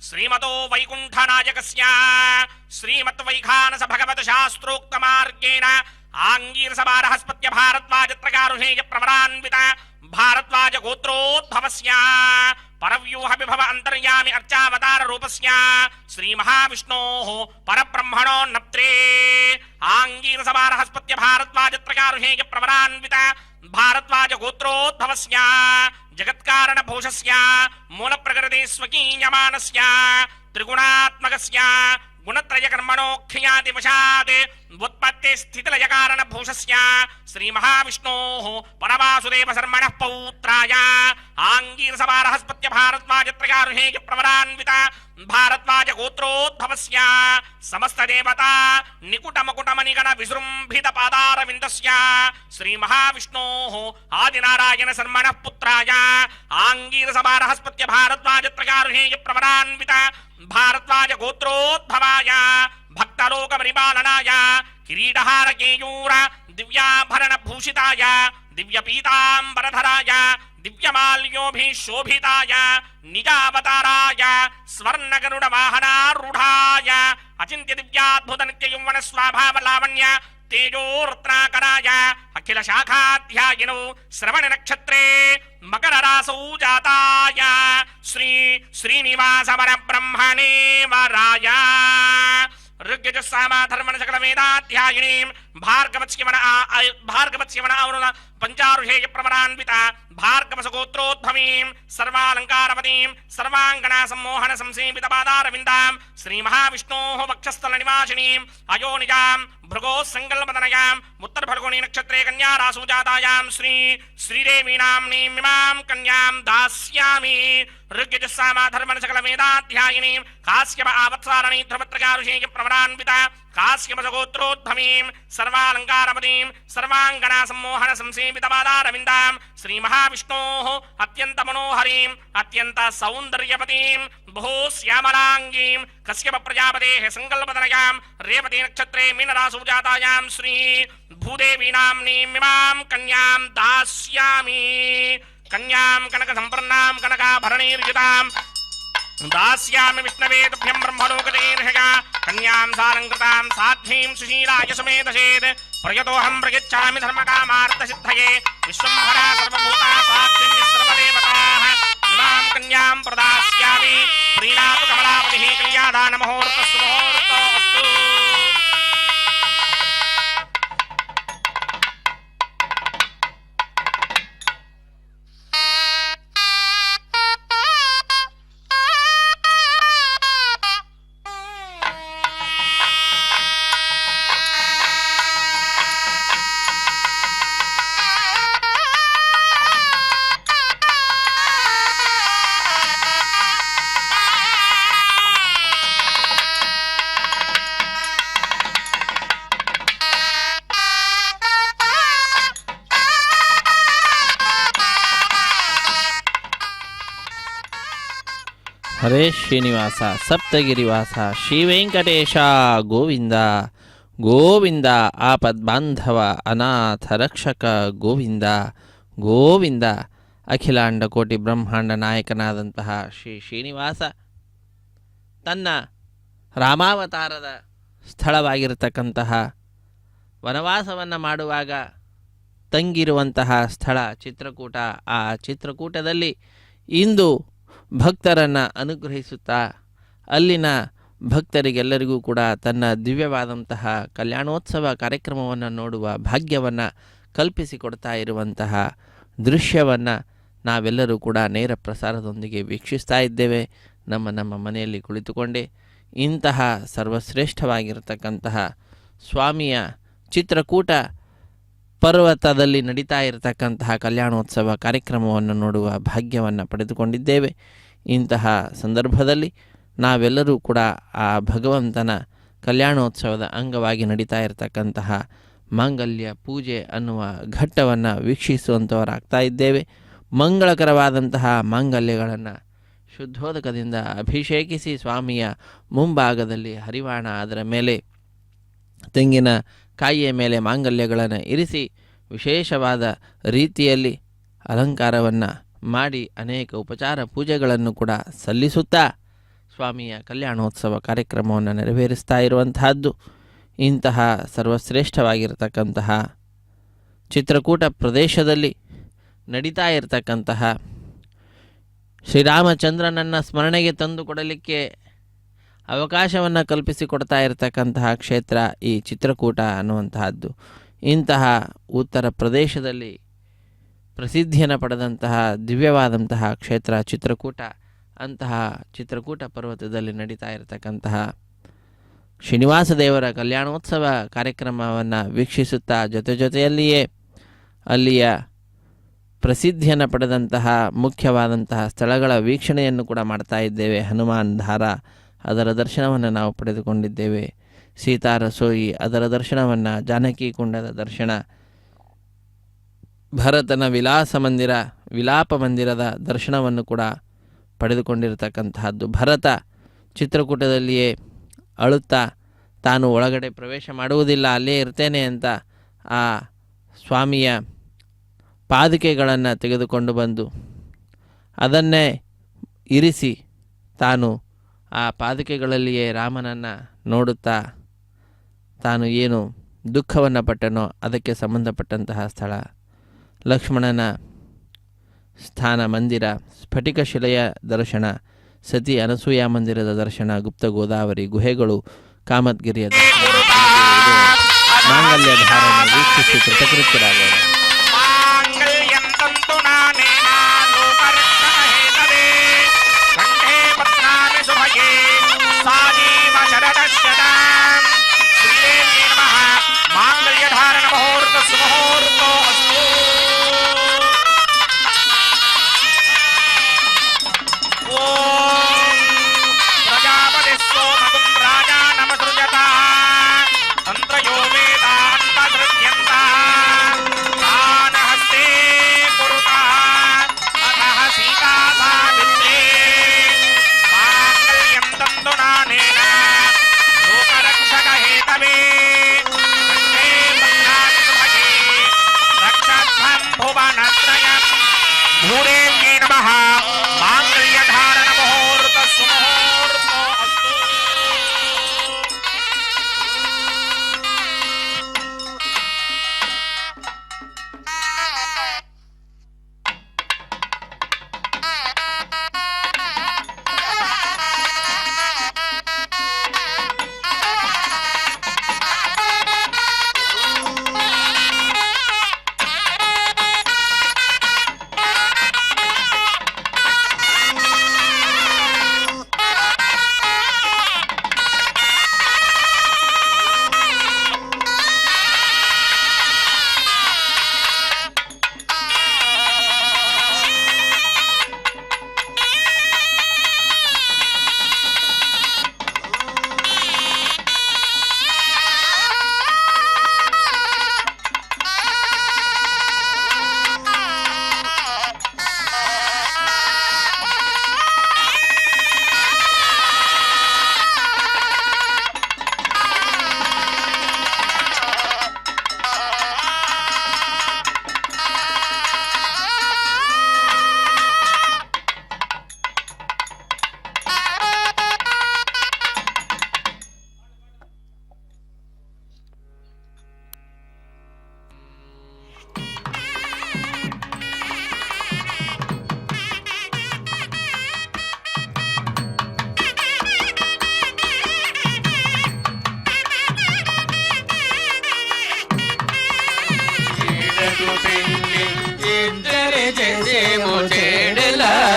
श्रीमतो वैकुंठ नायकस्य श्रीमद्वैखानस भगवत शास्त्रोक्त मार्गेण आंगीरसभारहस्पत्य भारद्वाजत्रकारुहेय प्रवरान्वित भारद्वाज गोत्रोद्भवस्य परव्यूह विभव अंतर्यामि अर्चावतार रूपस्य श्री महाविष्णोः परब्रह्मणो नप्त्रे आंगीरसभारहस्पत्य भारद्वाजत्रकारुहेय प्रवरान्वित भारद्वाज गोत्रोद्भवस्य जगत्कारण भूषस्य मूल प्रकृति स्वकीयमानस्य त्रिगुणात्मकस्य गुणत्रय कर्मणोख्यादिवशात् उत्पत्ति स्थितिलय कारण भूषस्य श्री महाविष्णोः परवासुदेव शर्मणः पौत्राय आंगीरसभारहस्पत्य भारद्वाजत्रकारुहेय प्रवरान्वित भारद्वाज गोत्रोद्भवस्य समस्त देवता निकुटमकुटमनिगण विजृंभित पादारविन्दस्य श्री महाविष्णोः आदिनारायण शर्मणः पुत्राय आंगीरसभारहस्पत्य भारद्वाजत्रकारुहेय प्रवरान्वित भारद्वाज गोत्रोद्भवाय भक्तलोक परिपालनाय किरीटहार केयूर दिव्याभरण भूषिताय दिव्य पीतांबरधराय दिव्यमाल्योभिशोभिताय निजावताराय स्वर्णगरुड वाहनारूढाय अचिन्त्य दिव्याद्भुत नित्य यौवन स्वाभाव लावण्य तेजो रत्नाकराय अखिल शाखाध्यायिनो श्रवण नक्षत्रे मकर रासौ जाताय श्री श्रीनिवास वर ब्रह्मणे वराय ऋग्यजुस्सामा धर्मण सकल वेदाध्यायिनीं भार्गवत्स्यवन आवृण पंचारुषेय प्रवरान्विता भार्गवसगोत्रोद्भवीं सर्वालंकारवतीं सर्वांगना सम्मोहन संसेवित पादारविन्दां श्री महाविष्णोः वक्षस्थल निवासिनीं अयोनिजां भृगोः संकल्पतनयाम् उत्तर फल्गुनी नक्षत्रे कन्या रासु जातायां श्री श्रीदेवी नाम्नीं इमां कन्यां दास्यामि ऋग्यजुस्सामा धर्मण सकल वेदाध्यायिनीं काश्यप आवत्सारणी ध्रुवत्रकारुषेय प्रवरान्विता काश्यपसगोत्रोद्भवीं सर्वालंकारवतीं सर्वांगना सम्मोहन संसेवित पादारविन्दां श्री महाविष्णोः अत्यंत मनोहरीं अत्यंत सौंदर्यवतीं बहु श्यामलांगीं कश्यप प्रजापतेः संकल्पतनयां रेवती नक्षत्रे मीनरासु जातायां श्री भूदेवी नाम्नीं इमां कन्यां दास्यामि कन्यां कनक संपन्नां कनकाभरणैर्युतां दास्यामि विष्णवे तुभ्यं ब्रह्मलोकदेर्हगा कन्यां सालंकृतां साध्वीं सुशीलाय समेतसेत् प्रयतोऽहं प्रयच्छामि धर्मकामार्थसिद्धये विश्वम्भरा सर्वभूता साक्षिण्यः सर्वदेवताः इमां कन्यां प्रदास्यामि प्रीणातु कमलापतिः कन्यादानमुहूर्तस्तु मुहूर्तोऽस्तु। ಹರೇ ಶ್ರೀನಿವಾಸ ಸಪ್ತಗಿರಿವಾಸ ಶ್ರೀ ವೆಂಕಟೇಶ ಗೋವಿಂದ ಗೋವಿಂದ ಆಪದ್ಬಾಂಧವ ಅನಾಥ ರಕ್ಷಕ ಗೋವಿಂದ ಗೋವಿಂದ. ಅಖಿಲಾಂಡ ಕೋಟಿ ಬ್ರಹ್ಮಾಂಡ ನಾಯಕನಾದಂತಹ ಶ್ರೀ ಶ್ರೀನಿವಾಸ ತನ್ನ ರಾಮಾವತಾರದ ಸ್ಥಳವಾಗಿರತಕ್ಕಂತಹ ವನವಾಸವನ್ನು ಮಾಡುವಾಗ ತಂಗಿರುವಂತಹ ಸ್ಥಳ ಚಿತ್ರಕೂಟ. ಆ ಚಿತ್ರಕೂಟದಲ್ಲಿ ಇಂದು ಭಕ್ತರನ್ನು ಅನುಗ್ರಹಿಸುತ್ತಾ ಅಲ್ಲಿನ ಭಕ್ತರಿಗೆಲ್ಲರಿಗೂ ಕೂಡ ತನ್ನ ದಿವ್ಯವಾದಂತಹ ಕಲ್ಯಾಣೋತ್ಸವ ಕಾರ್ಯಕ್ರಮವನ್ನು ನೋಡುವ ಭಾಗ್ಯವನ್ನು ಕಲ್ಪಿಸಿಕೊಡ್ತಾ ಇರುವಂತಹ ದೃಶ್ಯವನ್ನು ನಾವೆಲ್ಲರೂ ಕೂಡ ನೇರ ಪ್ರಸಾರದೊಂದಿಗೆ ವೀಕ್ಷಿಸ್ತಾ ಇದ್ದೇವೆ ನಮ್ಮ ಮನೆಯಲ್ಲಿ ಕುಳಿತುಕೊಂಡೇ. ಇಂತಹ ಸರ್ವಶ್ರೇಷ್ಠವಾಗಿರತಕ್ಕಂತಹ ಸ್ವಾಮಿಯ ಚಿತ್ರಕೂಟ ಪರ್ವತದಲ್ಲಿ ನಡೀತಾ ಇರತಕ್ಕಂತಹ ಕಲ್ಯಾಣೋತ್ಸವ ಕಾರ್ಯಕ್ರಮವನ್ನು ನೋಡುವ ಭಾಗ್ಯವನ್ನು ಪಡೆದುಕೊಂಡಿದ್ದೇವೆ. ಇಂತಹ ಸಂದರ್ಭದಲ್ಲಿ ನಾವೆಲ್ಲರೂ ಕೂಡ ಆ ಭಗವಂತನ ಕಲ್ಯಾಣೋತ್ಸವದ ಅಂಗವಾಗಿ ನಡೀತಾ ಇರತಕ್ಕಂತಹ ಮಾಂಗಲ್ಯ ಪೂಜೆ ಅನ್ನುವ ಘಟ್ಟವನ್ನು ವೀಕ್ಷಿಸುವಂಥವರಾಗ್ತಾ ಇದ್ದೇವೆ. ಮಂಗಳಕರವಾದಂತಹ ಮಾಂಗಲ್ಯಗಳನ್ನು ಶುದ್ಧೋದಕದಿಂದ ಅಭಿಷೇಕಿಸಿ ಸ್ವಾಮಿಯ ಮುಂಭಾಗದಲ್ಲಿ ಹರಿವಾಣ, ಅದರ ಮೇಲೆ ತೆಂಗಿನ ಕಾಯಿಯ ಮೇಲೆ ಮಾಂಗಲ್ಯಗಳನ್ನು ಇರಿಸಿ ವಿಶೇಷವಾದ ರೀತಿಯಲ್ಲಿ ಅಲಂಕಾರವನ್ನು ಮಾಡಿ ಅನೇಕ ಉಪಚಾರ ಪೂಜೆಗಳನ್ನು ಕೂಡ ಸಲ್ಲಿಸುತ್ತಾ ಸ್ವಾಮಿಯ ಕಲ್ಯಾಣೋತ್ಸವ ಕಾರ್ಯಕ್ರಮವನ್ನು ನೆರವೇರಿಸ್ತಾ ಇರುವಂತಹದ್ದು. ಇಂತಹ ಸರ್ವಶ್ರೇಷ್ಠವಾಗಿರತಕ್ಕಂತಹ ಚಿತ್ರಕೂಟ ಪ್ರದೇಶದಲ್ಲಿ ನಡೀತಾ ಇರತಕ್ಕಂತಹ ಶ್ರೀರಾಮಚಂದ್ರನನ್ನು ಸ್ಮರಣೆಗೆ ತಂದುಕೊಡಲಿಕ್ಕೆ ಅವಕಾಶವನ್ನು ಕಲ್ಪಿಸಿಕೊಡ್ತಾ ಇರತಕ್ಕಂತಹ ಕ್ಷೇತ್ರ ಈ ಚಿತ್ರಕೂಟ ಅನ್ನುವಂತಹದ್ದು. ಇಂತಹ ಉತ್ತರ ಪ್ರದೇಶದಲ್ಲಿ ಪ್ರಸಿದ್ಧಿಯನ್ನು ಪಡೆದಂತಹ ದಿವ್ಯವಾದಂತಹ ಕ್ಷೇತ್ರ ಚಿತ್ರಕೂಟ. ಅಂತಹ ಚಿತ್ರಕೂಟ ಪರ್ವತದಲ್ಲಿ ನಡೀತಾ ಇರತಕ್ಕಂತಹ ಶ್ರೀನಿವಾಸ ದೇವರ ಕಲ್ಯಾಣೋತ್ಸವ ಕಾರ್ಯಕ್ರಮವನ್ನು ವೀಕ್ಷಿಸುತ್ತಾ ಜೊತೆಯಲ್ಲಿಯೇ ಅಲ್ಲಿಯ ಪ್ರಸಿದ್ಧಿಯನ್ನು ಪಡೆದಂತಹ ಮುಖ್ಯವಾದಂತಹ ಸ್ಥಳಗಳ ವೀಕ್ಷಣೆಯನ್ನು ಕೂಡ ಮಾಡ್ತಾ ಇದ್ದೇವೆ. ಹನುಮಾನ್ ಧಾರ ಅದರ ದರ್ಶನವನ್ನು ನಾವು ಪಡೆದುಕೊಂಡಿದ್ದೇವೆ. ಸೀತಾರಸೋಯಿ ಅದರ ದರ್ಶನವನ್ನು, ಜಾನಕಿ ಕುಂಡದ ದರ್ಶನ, ಭರತನ ವಿಲಾಪ ಮಂದಿರದ ದರ್ಶನವನ್ನು ಕೂಡ ಪಡೆದುಕೊಂಡಿರತಕ್ಕಂತಹದ್ದು. ಭರತ ಚಿತ್ರಕೂಟದಲ್ಲಿಯೇ ಅಳುತ್ತಾ ತಾನು ಒಳಗಡೆ ಪ್ರವೇಶ ಮಾಡುವುದಿಲ್ಲ, ಅಲ್ಲೇ ಇರ್ತೇನೆ ಅಂತ ಆ ಸ್ವಾಮಿಯ ಪಾದುಕೆಗಳನ್ನು ತೆಗೆದುಕೊಂಡು ಬಂದು ಅದನ್ನೇ ಇರಿಸಿ ತಾನು ಆ ಪಾದುಕೆಗಳಲ್ಲಿಯೇ ರಾಮನನ್ನು ನೋಡುತ್ತಾ ತಾನು ಏನು ದುಃಖವನ್ನು ಪಟ್ಟನೋ ಅದಕ್ಕೆ ಸಂಬಂಧಪಟ್ಟಂತಹ ಸ್ಥಳ. ಲಕ್ಷ್ಮಣನ ಸ್ಥಾನ ಮಂದಿರ, ಸ್ಫಟಿಕ ಶಿಲೆಯ ದರ್ಶನ, ಸತಿ ಅನಸೂಯ ಮಂದಿರದ ದರ್ಶನ, ಗುಪ್ತ ಗೋದಾವರಿ ಗುಹೆಗಳು, ಕಾಮದ್ಗಿರಿಯ ದರ್ಶನ, ಮಾಂಗಲ್ಯ ಧಾರಣೆ ವೀಕ್ಷಿಸಿ ಕೃತಕೃತ್ಯರಾಗೋಣ.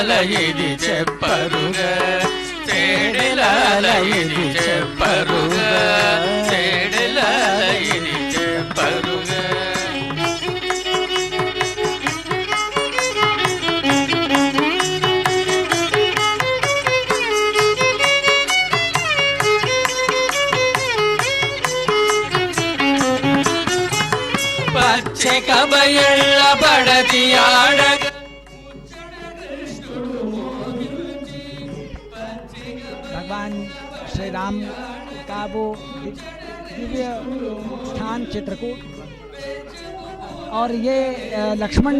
ఇది చెప్పరుగా చేడిలాల ఇది చెప్పరుగా చేడిలాల ఇది చెప్పరుగా పచ్చ కబయళ్ళ పడతి ఆడగ भगवान श्री राम का वो दिव्य स्थान चित्रकूट और ये लक्ष्मण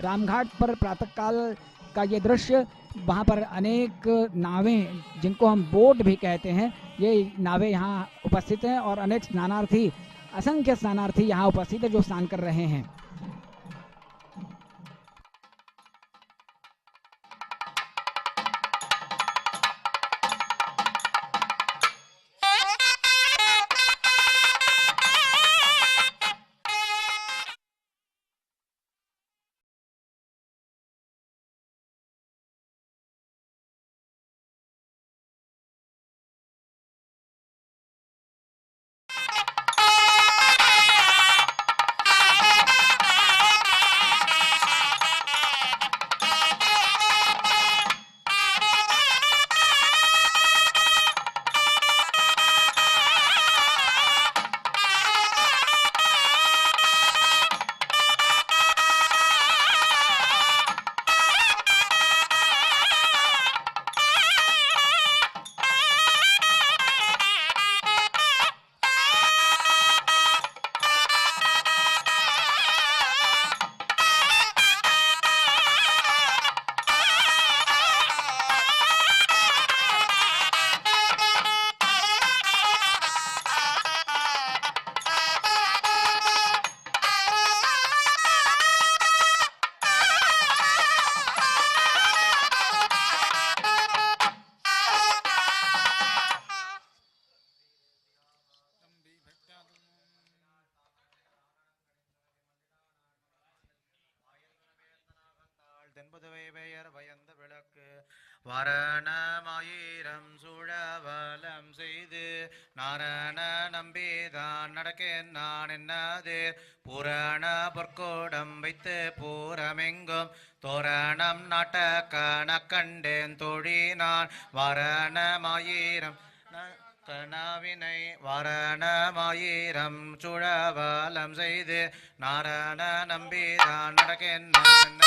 रामघाट पर प्रातःकाल का ये दृश्य, वहाँ पर अनेक नावें जिनको हम बोट भी कहते हैं, ये नावें यहाँ उपस्थित हैं और अनेक स्नानार्थी, असंख्य स्नानार्थी यहाँ उपस्थित है जो स्नान कर रहे हैं। தென்புதுவை பெயர் பயந்த விளக்கு வாரணமாயிரம் சூழவலம் செய்து நாரண நம்பிதான் நடக்கேன் நான் என்னது புராண பொற்கோடம் வைத்து பூரமெங்கும் தோரணம் நாட்ட கணக்கண்டேன் தொழி நான் வாரணமாயிரம் கனாவினை வாரணமாயிரம் சுழவலம் செய்து நாரண நம்பிதான் நடக்கேன் நான்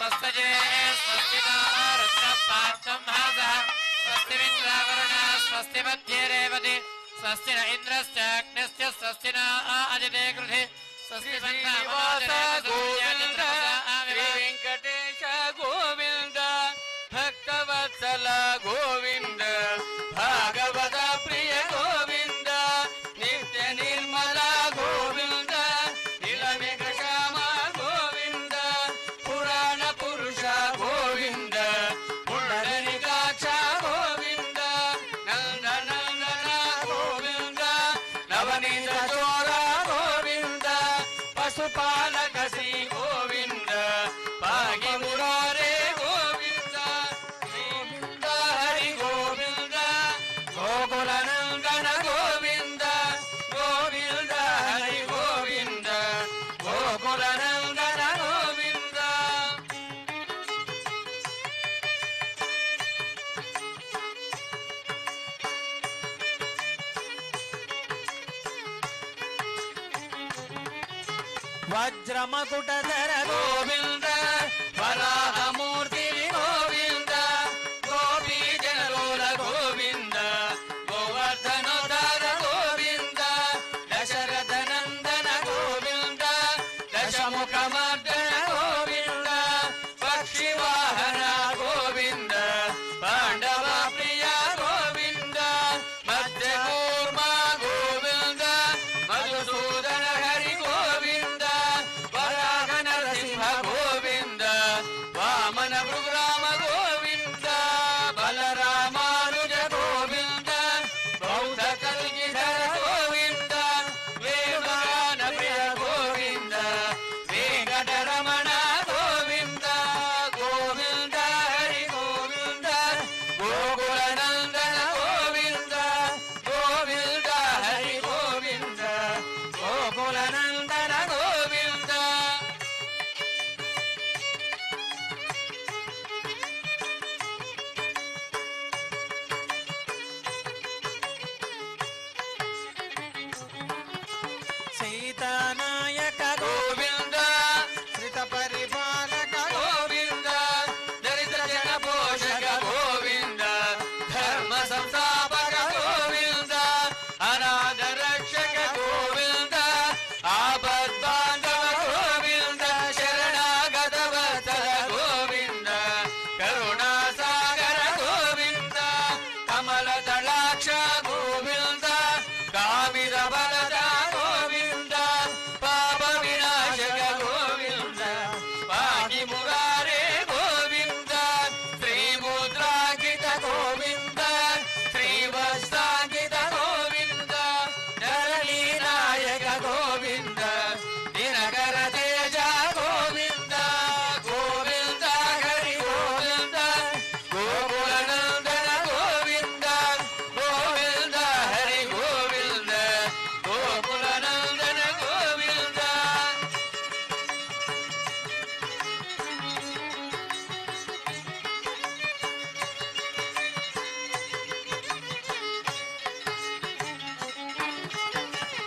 स्वस्तये स्वस्तिनो रुद्रपात्रं हासः स्वस्ति मित्रावरुणः स्वस्ति मध्ये रेवति स्वस्ति न इन्द्रश्च अग्निश्च स्वस्ति न अजिते कृधि स्वस्ति श्रीनिवास गोविंद श्री वेंकटेश गोविंद भक्तवत्सल गोविंद भागवत प्रिय गोविंद नित्य निर्मल गोविंद नीलमेघ श्याम गोविंद पुराण पुरुष गोविंद पुंडरीकाक्ष गोविंद नंद नंदन गोविंद नवनीत चोर गोविंद पशुपालक श्री गोविंद भाग्य मुरारे गोविंद गोविंद हरि गोविंद गोकुलानंदन गोविंद गोविंद हरि गोविंद गोकुलानंदन गोविंद वज्रमकुटधर गोविंद वराहमूर्ति गोविंद गोपी जनलोल गोविंद गोवर्धनोद्धार गोविंद दशरथ नंदन गोविंद दशमुखमर्दन गोविंद पक्षिवाहन गोविंद पांडव प्रिय गोविंद मध्यकूर्म गोविंद मधुसूदन हरि गोविंद वराह नरसिंह गोविंद वामन भृगुराम गोविंद बलरामानुज गोविंद बौद्ध कल्गिधर गोविंद वेणुगान प्रिय गोविंद वेंकटरमण गोविंद गोविंद हरि गोविंद गोकुलानंदन गोविंद गोविंद हरि गोविंद गोकुलानंदन गोविंद सीतानायक गोविंद श्रित परिपालक गोविंद दरिद्र जन पोषक गोविंद धर्म संस्थापक गोविंद अनाथ रक्षक गोविंद आपद बांधव गोविंद शरणागत वत्सल गोविंद करुणा सागर गोविंद कमल दलाक्ष गोविंद कामिर बलद गोविंद पाप विनाशक गोविंद पाहि मुरारे गोविंद श्री मुद्रांकित गोविंद श्री वत्सांकित गोविंद धरणी नायक गोविंद दिनकर तेज गोविंद गोविंद हरि गोविंद गोकुलानंदन गोविंद गोविंद हरि गोविंद गोकुलानंदन गोविंद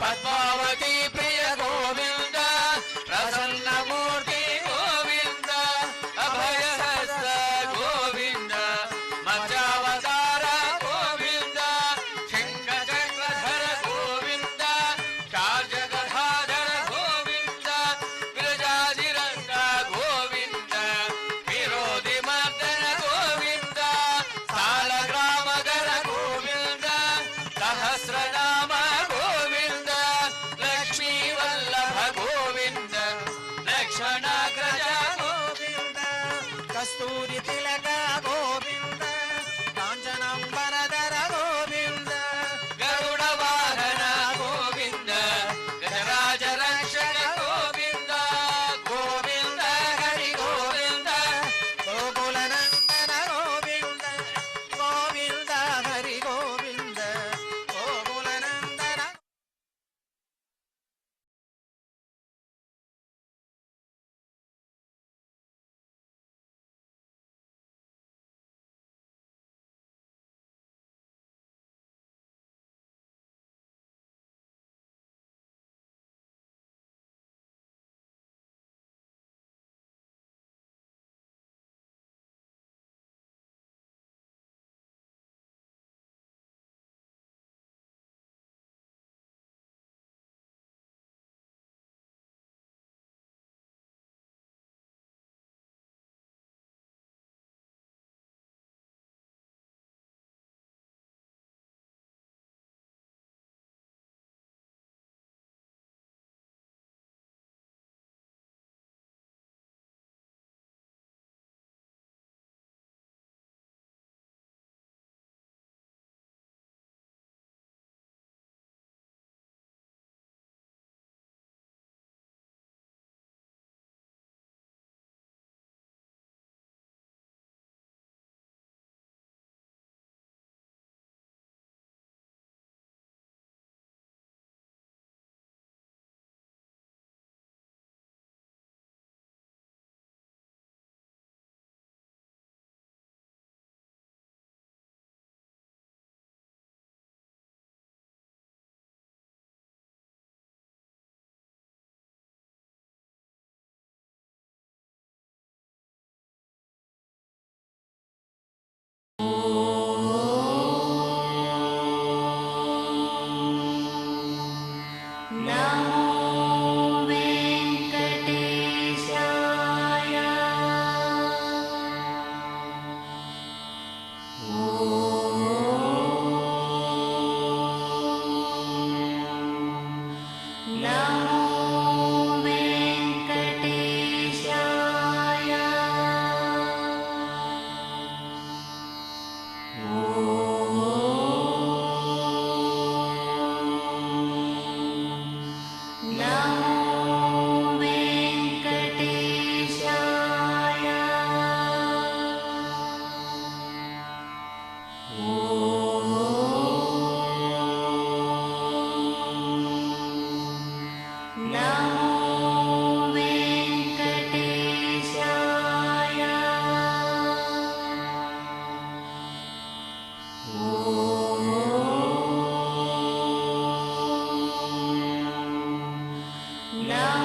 पद्मावती प्रिय गोविंद प्रसन्न मूर्ति गोविंद अभय हस्त गोविंद मत्स्यावतार गोविंद शंख चक्रधर गोविंद शार्ज गदाधर गोविंद विरजाधिरंग गोविंद विरोधि मर्दन गोविंद सालग्रामगर गोविंद सहस्रनाम गोविंद ನಾ